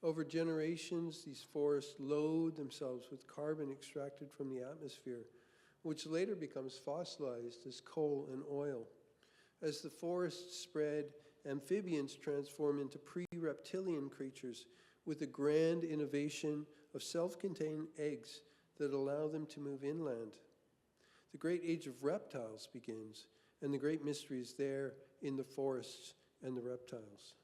Over generations, these forests load themselves with carbon extracted from the atmosphere, which later becomes fossilized as coal and oil. As the forests spread, amphibians transform into pre-reptilian creatures with the grand innovation of self-contained eggs that allow them to move inland. The great age of reptiles begins, and the great mystery is there in the forests and the reptiles.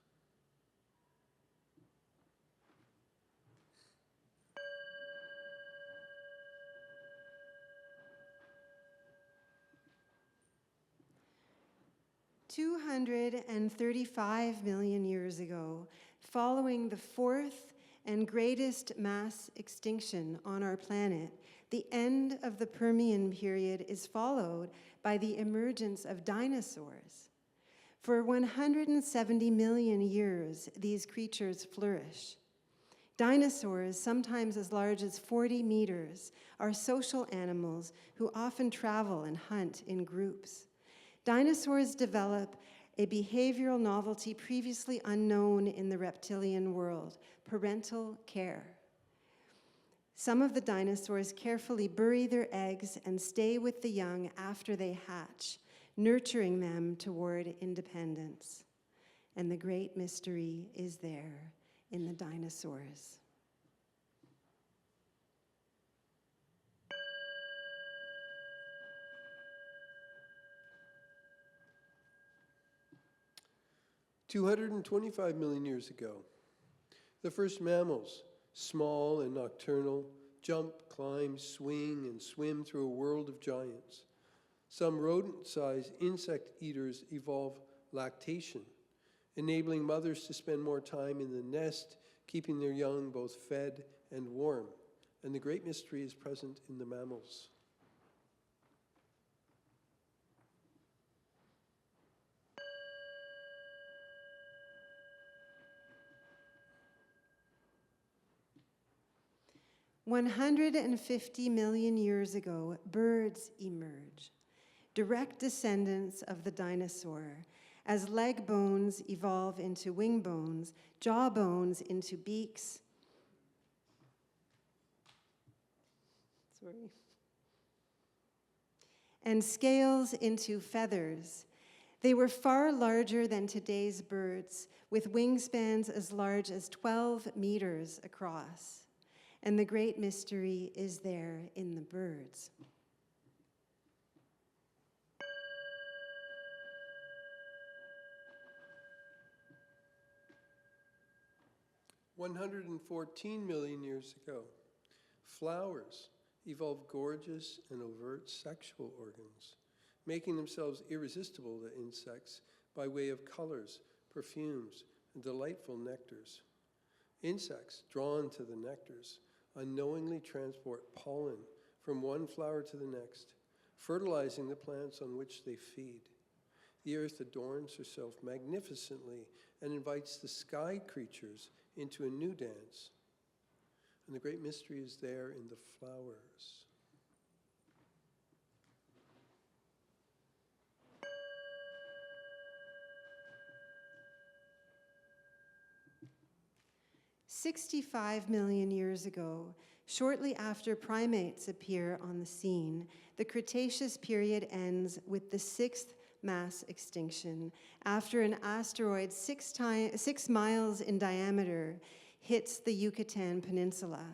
$235 million years ago, following the fourth and greatest mass extinction on our planet, the end of the Permian period is followed by the emergence of dinosaurs. For 170 million years, these creatures flourish. Dinosaurs, sometimes as large as 40 meters, are social animals who often travel and hunt in groups. Dinosaurs develop a behavioral novelty previously unknown in the reptilian world: parental care. Some of the dinosaurs carefully bury their eggs and stay with the young after they hatch, nurturing them toward independence. And the great mystery is there in the dinosaurs. $225 million years ago, the first mammals, small and nocturnal, jump, climb, swing, and swim through a world of giants. Some rodent-sized insect eaters evolve lactation, enabling mothers to spend more time in the nest, keeping their young both fed and warm. And the great mystery is present in the mammals. $150 million years ago, birds emerge, direct descendants of the dinosaur, as leg bones evolve into wing bones, jaw bones into beaks, and scales into feathers. They were far larger than today's birds, with wingspans as large as 12 meters across. And the great mystery is there in the birds. $114 million years ago, flowers evolved gorgeous and overt sexual organs, making themselves irresistible to insects by way of colors, perfumes, and delightful nectars. Insects drawn to the nectars unknowingly transport pollen from one flower to the next, fertilizing the plants on which they feed. The earth adorns herself magnificently and invites the sky creatures into a new dance. And the great mystery is there in the flowers. $65 million years ago, shortly after primates appear on the scene, the Cretaceous period ends with the sixth mass extinction after an asteroid 6 miles in diameter hits the Yucatan Peninsula.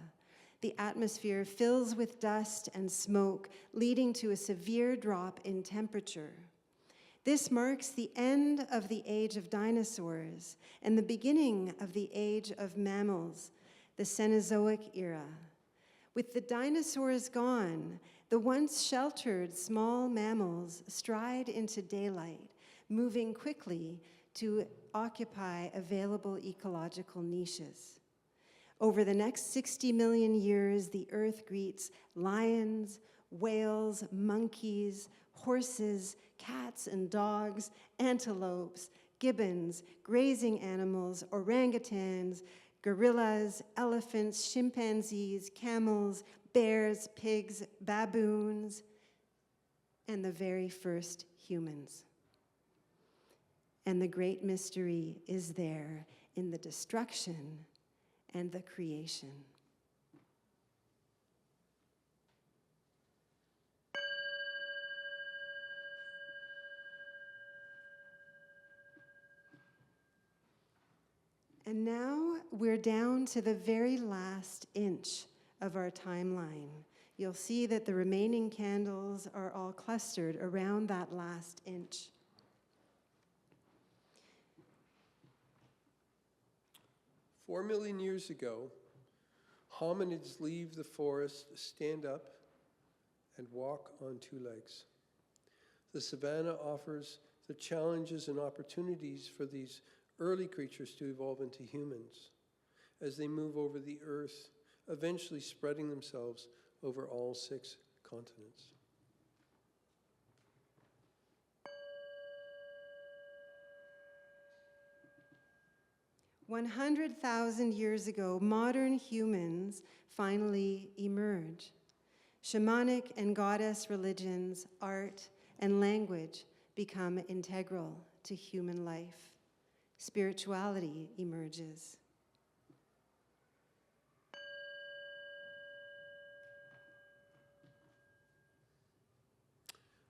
The atmosphere fills with dust and smoke, leading to a severe drop in temperature. This marks the end of the age of dinosaurs and the beginning of the age of mammals, the Cenozoic era. With the dinosaurs gone, the once sheltered small mammals stride into daylight, moving quickly to occupy available ecological niches. Over the next 60 million years, the Earth greets lions, whales, monkeys, horses, cats and dogs, antelopes, gibbons, grazing animals, orangutans, gorillas, elephants, chimpanzees, camels, bears, pigs, baboons, and the very first humans. And the great mystery is there in the destruction and the creation. And now we're down to the very last inch of our timeline. You'll see that the remaining candles are all clustered around that last inch. "4 million years ago, hominids leave the forest, stand up, and walk on two legs. The savanna offers the challenges and opportunities for these early creatures to evolve into humans as they move over the earth, eventually spreading themselves over all 6 continents. "100,000 years ago, modern humans finally emerge. Shamanic and goddess religions, art, and language become integral to human life. Spirituality emerges.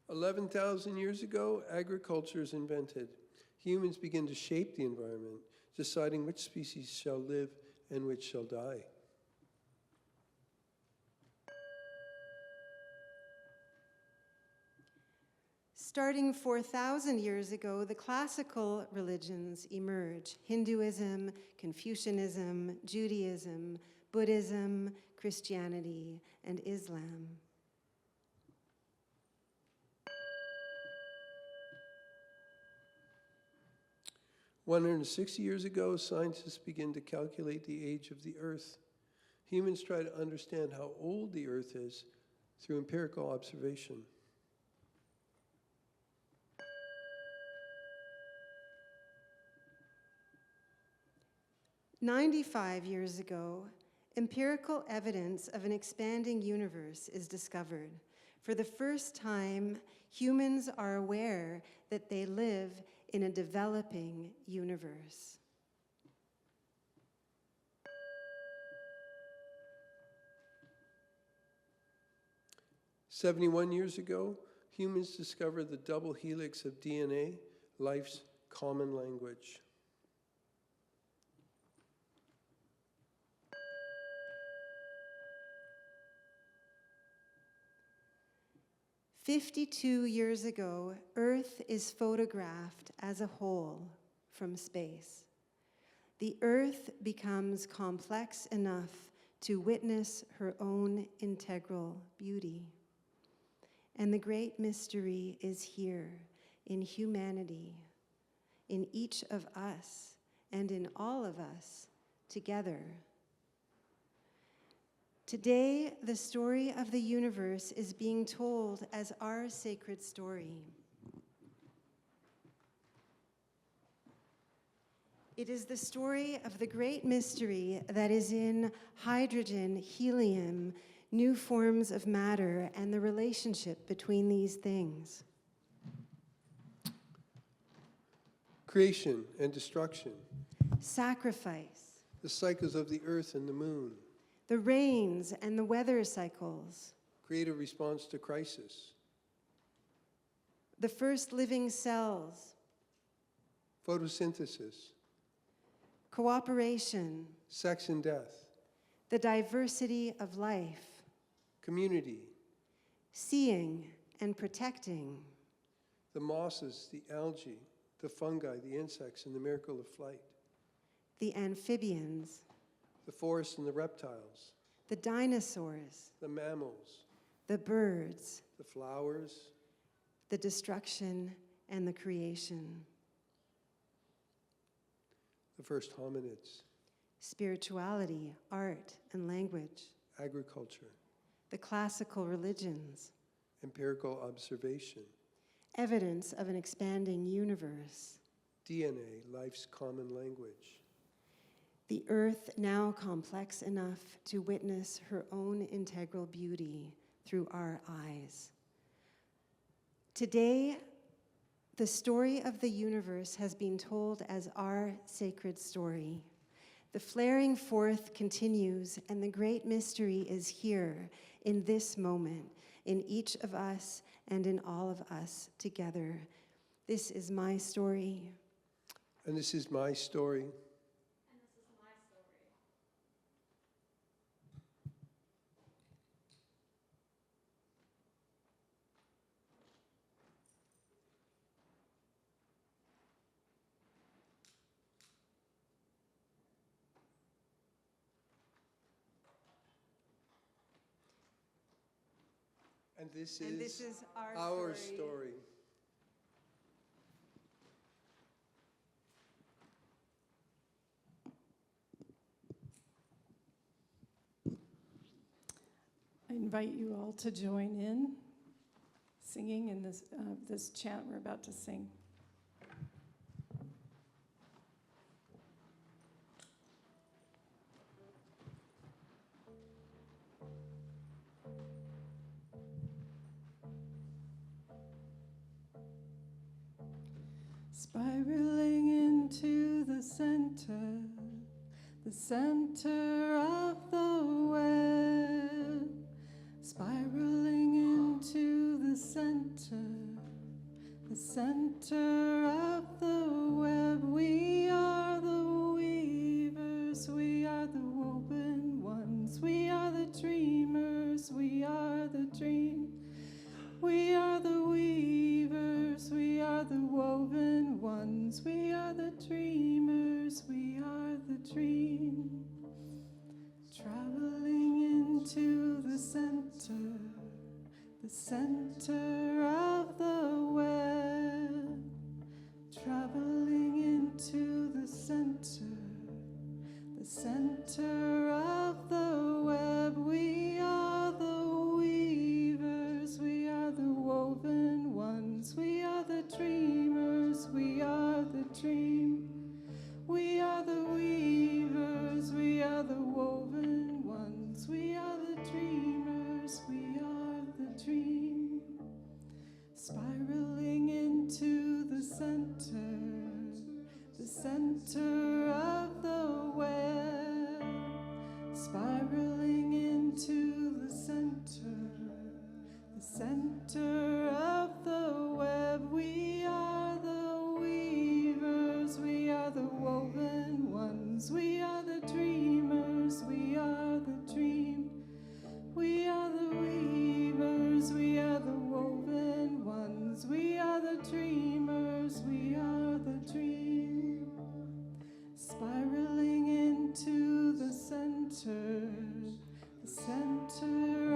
"11,000 years ago, agriculture is invented. Humans begin to shape the environment, deciding which species shall live and which shall die. Starting 4,000 years ago, the classical religions emerge: Hinduism, Confucianism, Judaism, Buddhism, Christianity, and Islam. "160 years ago, scientists begin to calculate the age of the Earth. Humans try to understand how old the Earth is through empirical observation. "95 years ago, empirical evidence of an expanding universe is discovered. For the first time, humans are aware that they live in a developing universe. "71 years ago, humans discovered the double helix of DNA, life's common language. "52 years ago, Earth is photographed as a whole from space. The Earth becomes complex enough to witness her own integral beauty. And the great mystery is here in humanity, in each of us, and in all of us together. Today, the story of the universe is being told as our sacred story. It is the story of the great mystery that is in hydrogen, helium, new forms of matter, and the relationship between these things. Creation and destruction, Sacrifice, the cycles of the earth and the moon, the rains and the weather cycles, creative response to crisis, the first living cells, photosynthesis, cooperation, sex and death, the diversity of life, community, seeing and protecting, the mosses, the algae, the fungi, the insects, and the miracle of flight, the amphibians, the forest and the reptiles, the dinosaurs, the mammals, the birds, the flowers, the destruction and the creation, the first hominids, spirituality, art and language, agriculture, the classical religions, empirical observation, evidence of an expanding universe, DNA, life's common language, the earth now complex enough to witness her own integral beauty through our eyes. Today, the story of the universe has been told as our sacred story. The flaring forth continues, and the great mystery is here in this moment, in each of us and in all of us together. This is my story. and this is my story. And this is our story. I invite you all to join in singing in this chant we're about to sing. Spiraling into the center of the web, spiraling into the center of the web. We are the weavers, we are the woven ones, we are the dreamers, we are the dream. We are the weavers, we are the woven ones, we are the dreamers, we are the dream. Traveling into the center of the web. Traveling into the center of the web. We are the weavers, we are the woven ones, we are the dreamers, we are the dream. We are the weavers, we are the woven ones, we are the dreamers, we are the dream. Spiraling into the center of the web. Spiraling into the center of the web. We are the weavers, we are the woven ones, we are the dreamers, we are the dream. We are the weavers, we are the woven ones, we are the dreamers, we are the dream. Spiraling into the center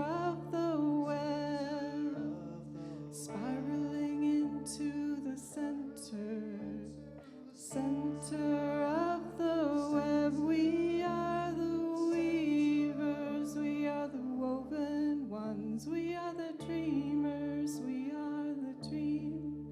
of the web. Spiraling into the center of the web. We are the weavers, we are the woven ones, we are the dreamers, we are the dream.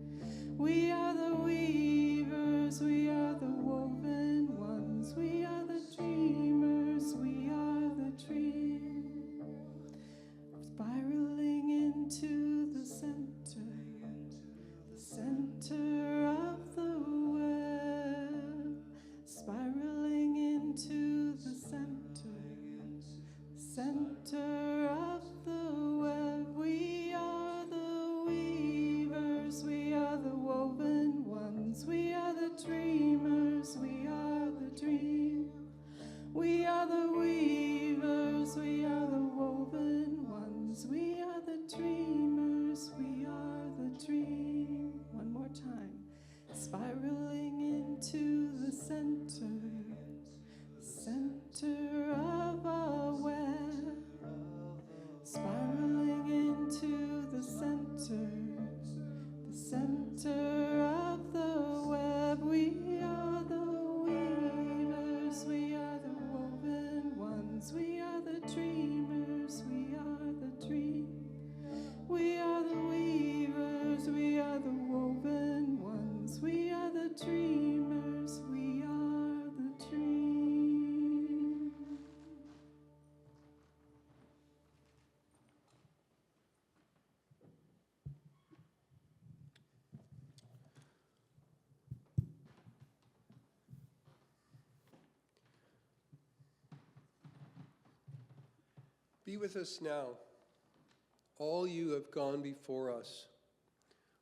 Be with us now. All you have gone before us,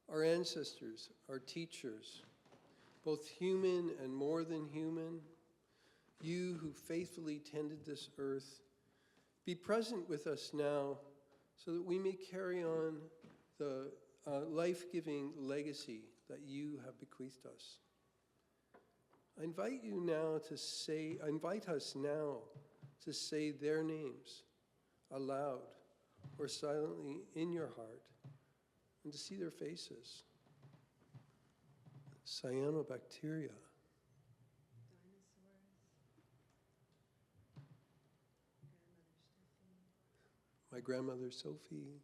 our ancestors, our teachers, both human and more than human, you who faithfully tended this earth. Be present with us now so that we may carry on the life-giving legacy that you have bequeathed us. Invite us now to say their names aloud or silently in your heart and to see their faces. Cyanobacteria. My grandmother Sophie.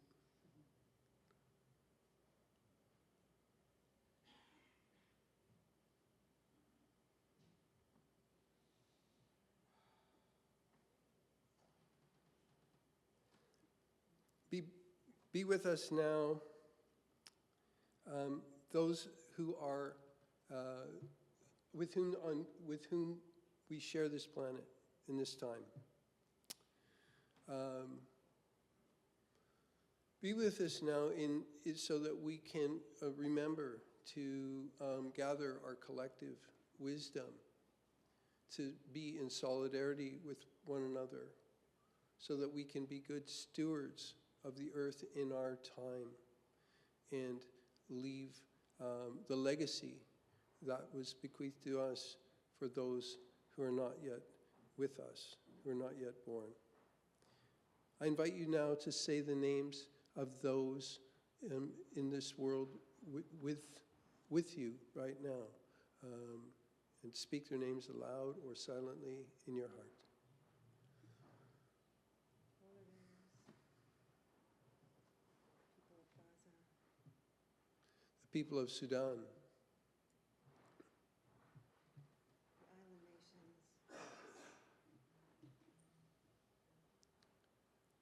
Be with us now, those who are, with whom we share this planet in this time. Be with us now so that we can remember to gather our collective wisdom, to be in solidarity with one another, so that we can be good stewards of the earth in our time and leave the legacy that was bequeathed to us for those who are not yet with us, who are not yet born. I invite you now to say the names of those in this world with you right now, and speak their names aloud or silently in your heart. The people of Sudan,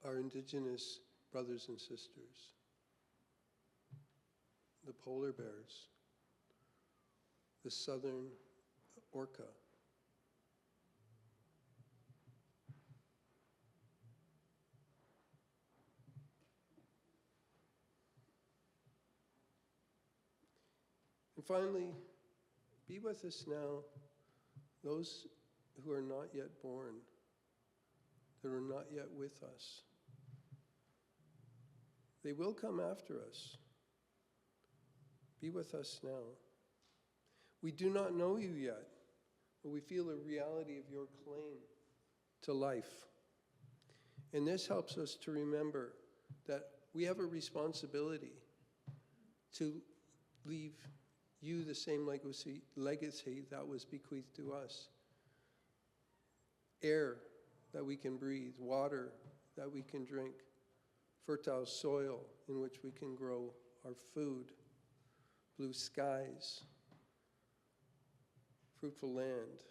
our indigenous brothers and sisters, the polar bears, the southern orca, and finally, be with us now, those who are not yet born, that are not yet with us. They will come after us. Be with us now. We do not know you yet, but we feel the reality of your claim to life. And this helps us to remember that we have a responsibility to leave you the same legacy that was bequeathed to us. Air that we can breathe, water that we can drink, fertile soil in which we can grow our food, blue skies, fruitful land.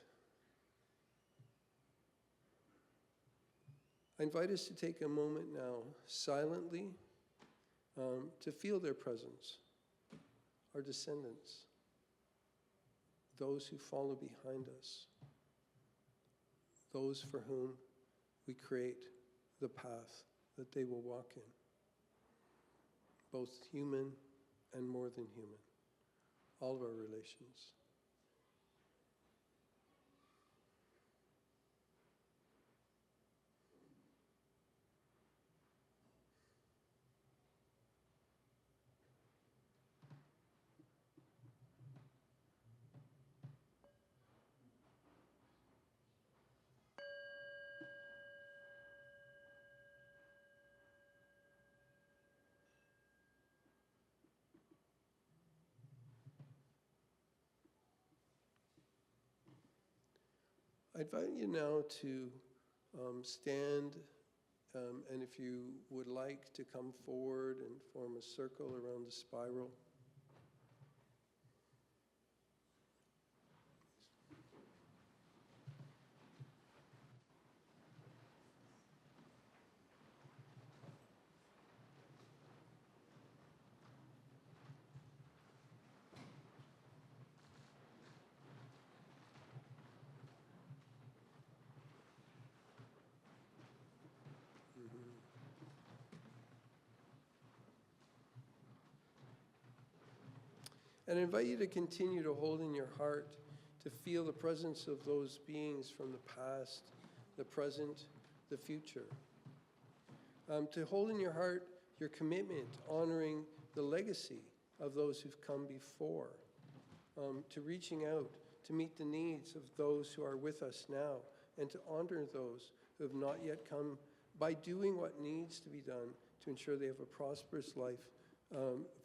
I invite us to take a moment now, silently, to feel their presence, our descendants, those who follow behind us, those for whom we create the path that they will walk in, both human and more than human, all of our relations. I invite you now to stand, and if you would like to come forward and form a circle around the spiral. And I invite you to continue to hold in your heart to feel the presence of those beings from the past, the present, the future. To hold in your heart your commitment, honoring the legacy of those who've come before, to reaching out to meet the needs of those who are with us now, and to honor those who have not yet come by doing what needs to be done to ensure they have a prosperous life,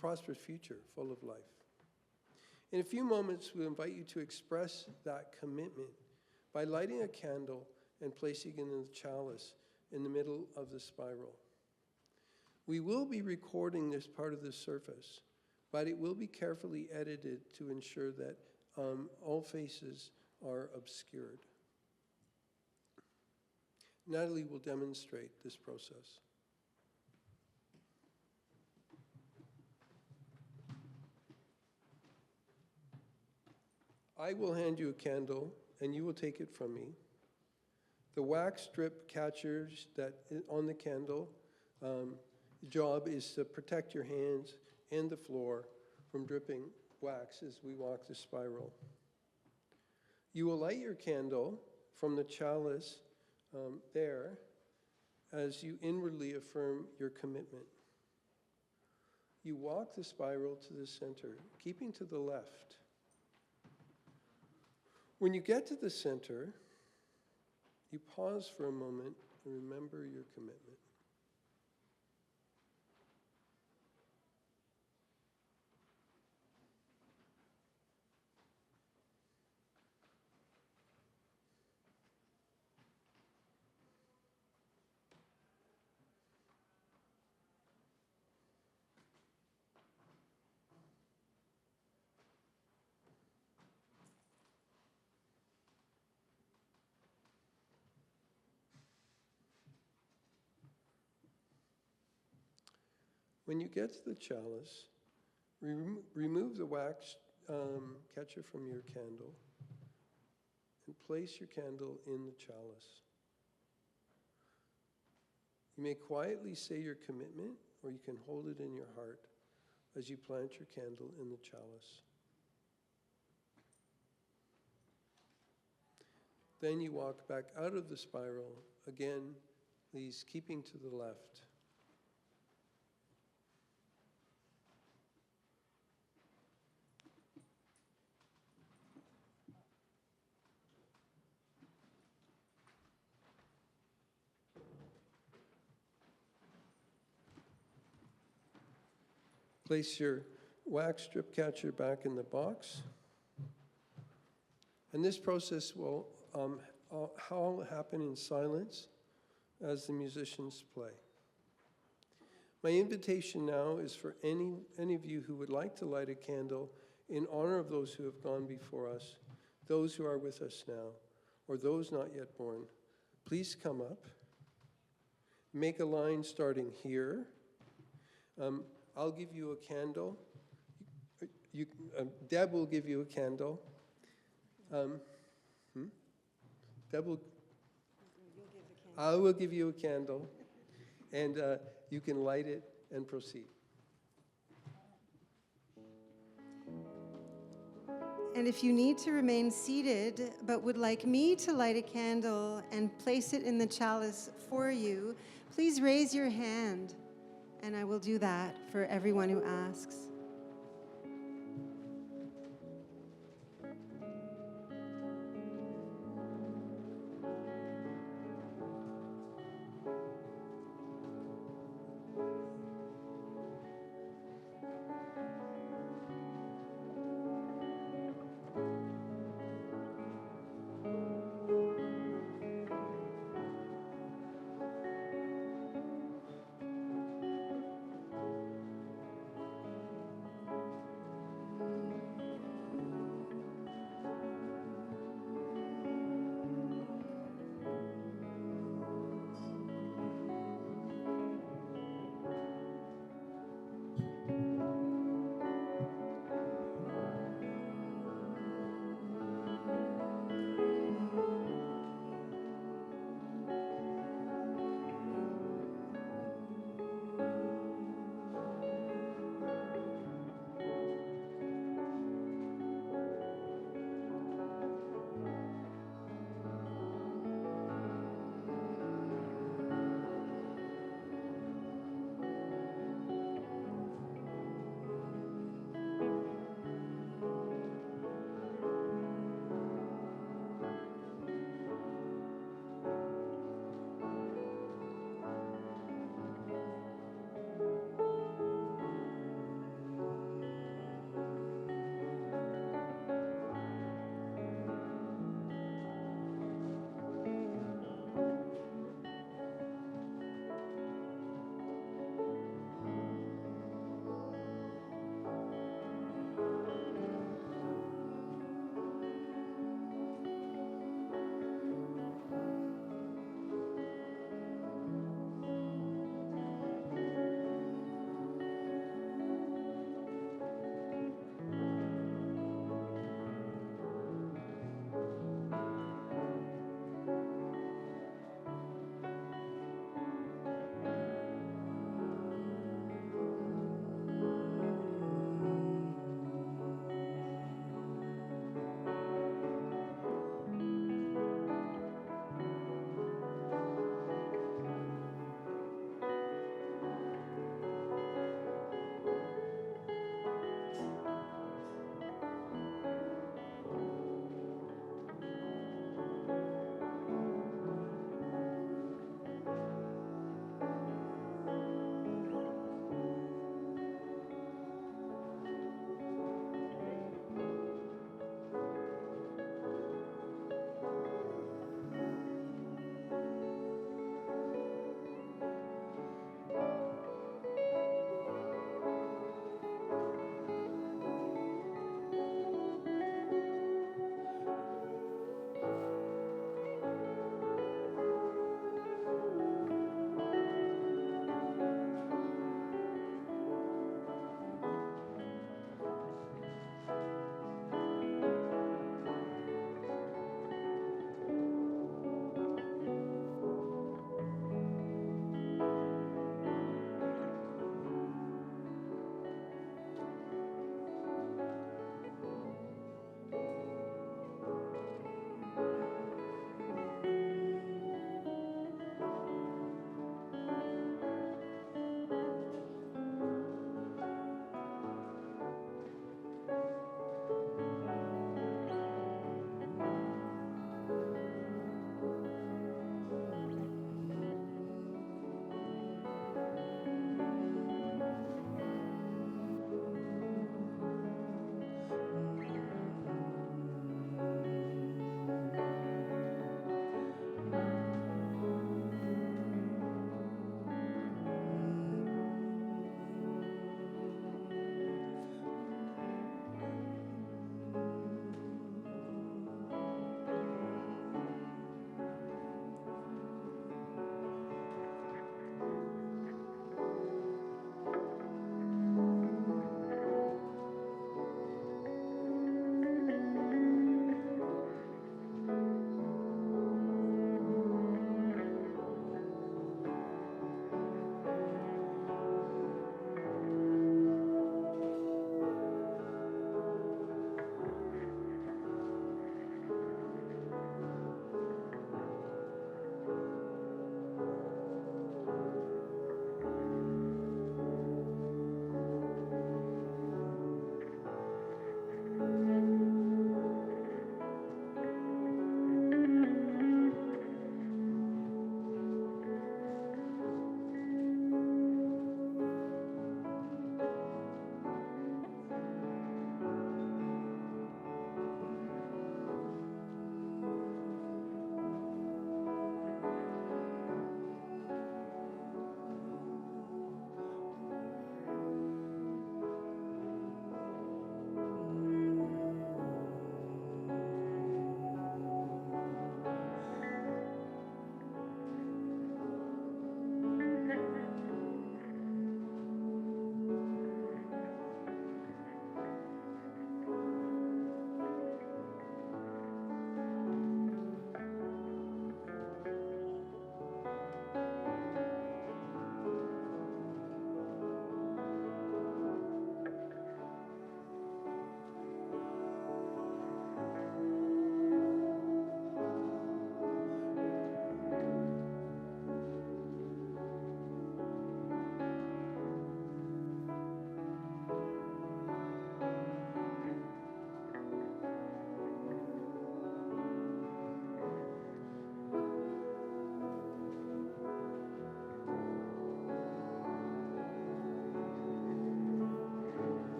prosperous future full of life. In a few moments, we'll invite you to express that commitment by lighting a candle and placing it in the chalice in the middle of the spiral. We will be recording this part of the service, but it will be carefully edited to ensure that all faces are obscured. Natalie will demonstrate this process. I will hand you a candle, and you will take it from me. The wax strip catchers that on the candle job is to protect your hands and the floor from dripping wax as we walk the spiral. You will light your candle from the chalice there as you inwardly affirm your commitment. You walk the spiral to the center, keeping to the left. When you get to the center, you pause for a moment and remember your commitment. When you get to the chalice, remove the wax catcher from your candle and place your candle in the chalice. You may quietly say your commitment, or you can hold it in your heart as you plant your candle in the chalice. Then you walk back out of the spiral, again, please keeping to the left. Place your wax strip catcher back in the box. And this process will all happen in silence as the musicians play. My invitation now is for any of you who would like to light a candle in honor of those who have gone before us, those who are with us now, or those not yet born. Please come up. Make a line starting here. I'll give you a candle. Deb will give you a candle. Deb will. I will give you a candle, and you can light it and proceed. And if you need to remain seated, but would like me to light a candle and place it in the chalice for you, please raise your hand, and I will do that for everyone who asks.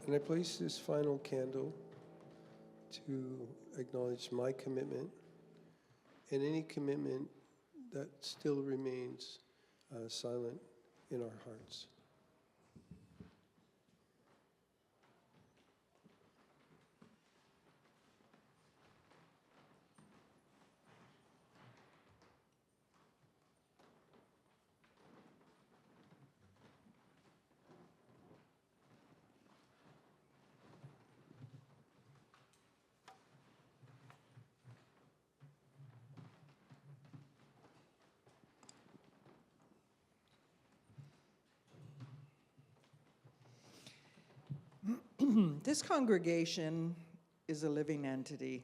And I place this final candle to acknowledge my commitment and any commitment that still remains silent in our hearts. This congregation is a living entity.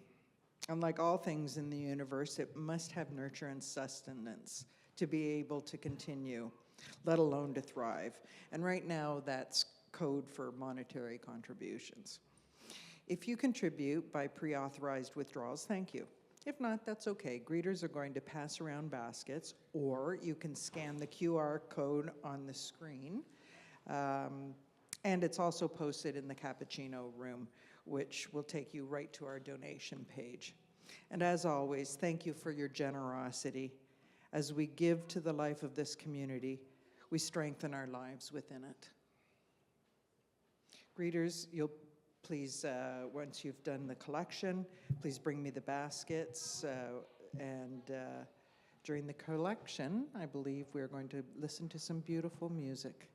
Unlike all things in the universe, it must have nurture and sustenance to be able to continue, let alone to thrive. And right now, that's code for monetary contributions. If you contribute by pre-authorized withdrawals, thank you. If not, that's okay. Greeters are going to pass around baskets, or you can scan the QR code on the screen. And it's also posted in the Cappuccino room, which will take you right to our donation page. And as always, thank you for your generosity. As we give to the life of this community, we strengthen our lives within it. Greeters, you'll please, once you've done the collection, please bring me the baskets. During the collection, I believe we're going to listen to some beautiful music.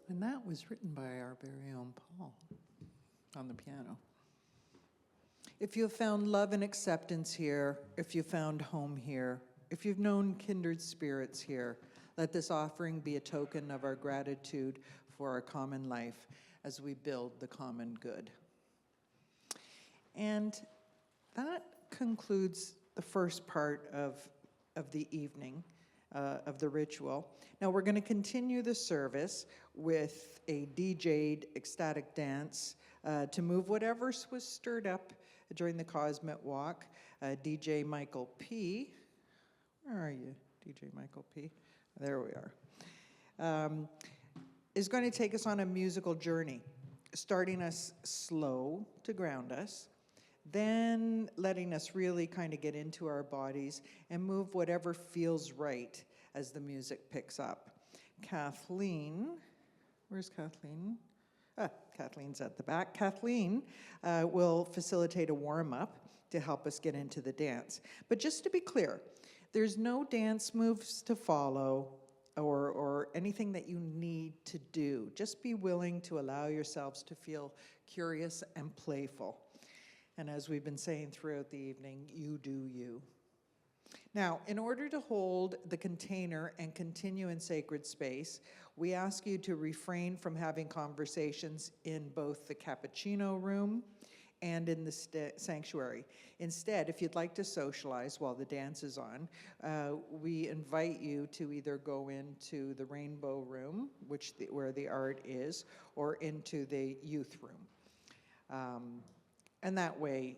And that was written by our very own Paul on the piano. If you have found love and acceptance here, if you found home here, if you've known kindred spirits here, let this offering be a token of our gratitude for our common life as we build the common good. And that concludes the first part of the evening, of the ritual. Now we're going to continue the service with a DJ'd ecstatic dance to move whatever was stirred up during the Cosmic Walk, DJ Michael P. Where are you, DJ Michael P? There we are. Is going to take us on a musical journey, starting us slow to ground us, then letting us really kind of get into our bodies and move whatever feels right as the music picks up. Kathleen, where's Kathleen? Kathleen's at the back. Kathleen will facilitate a warm-up to help us get into the dance. But just to be clear, there's no dance moves to follow or anything that you need to do. Just be willing to allow yourselves to feel curious and playful. And as we've been saying throughout the evening, you do you. Now, in order to hold the container and continue in sacred space, we ask you to refrain from having conversations in both the cappuccino room and in the sanctuary. Instead, if you'd like to socialize while the dance is on, we invite you to either go into the rainbow room, where the art is, or into the youth room. And that way,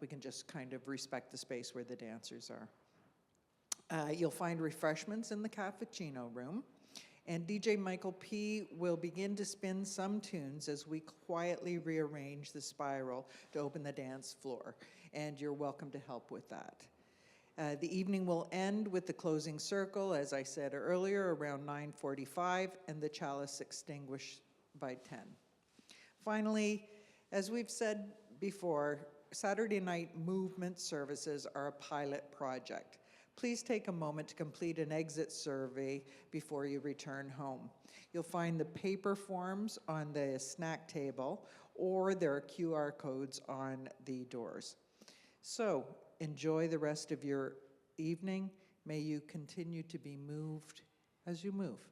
we can just kind of respect the space where the dancers are. You'll find refreshments in the cappuccino room, and DJ Michael P. will begin to spin some tunes as we quietly rearrange the spiral to open the dance floor, and you're welcome to help with that. The evening will end with the closing circle, as I said earlier, around 9:45, and the chalice extinguished by 10. Finally, as we've said before, Saturday night movement services are a pilot project. Please take a moment to complete an exit survey before you return home. You'll find the paper forms on the snack table, or there are QR codes on the doors. So enjoy the rest of your evening. May you continue to be moved as you move.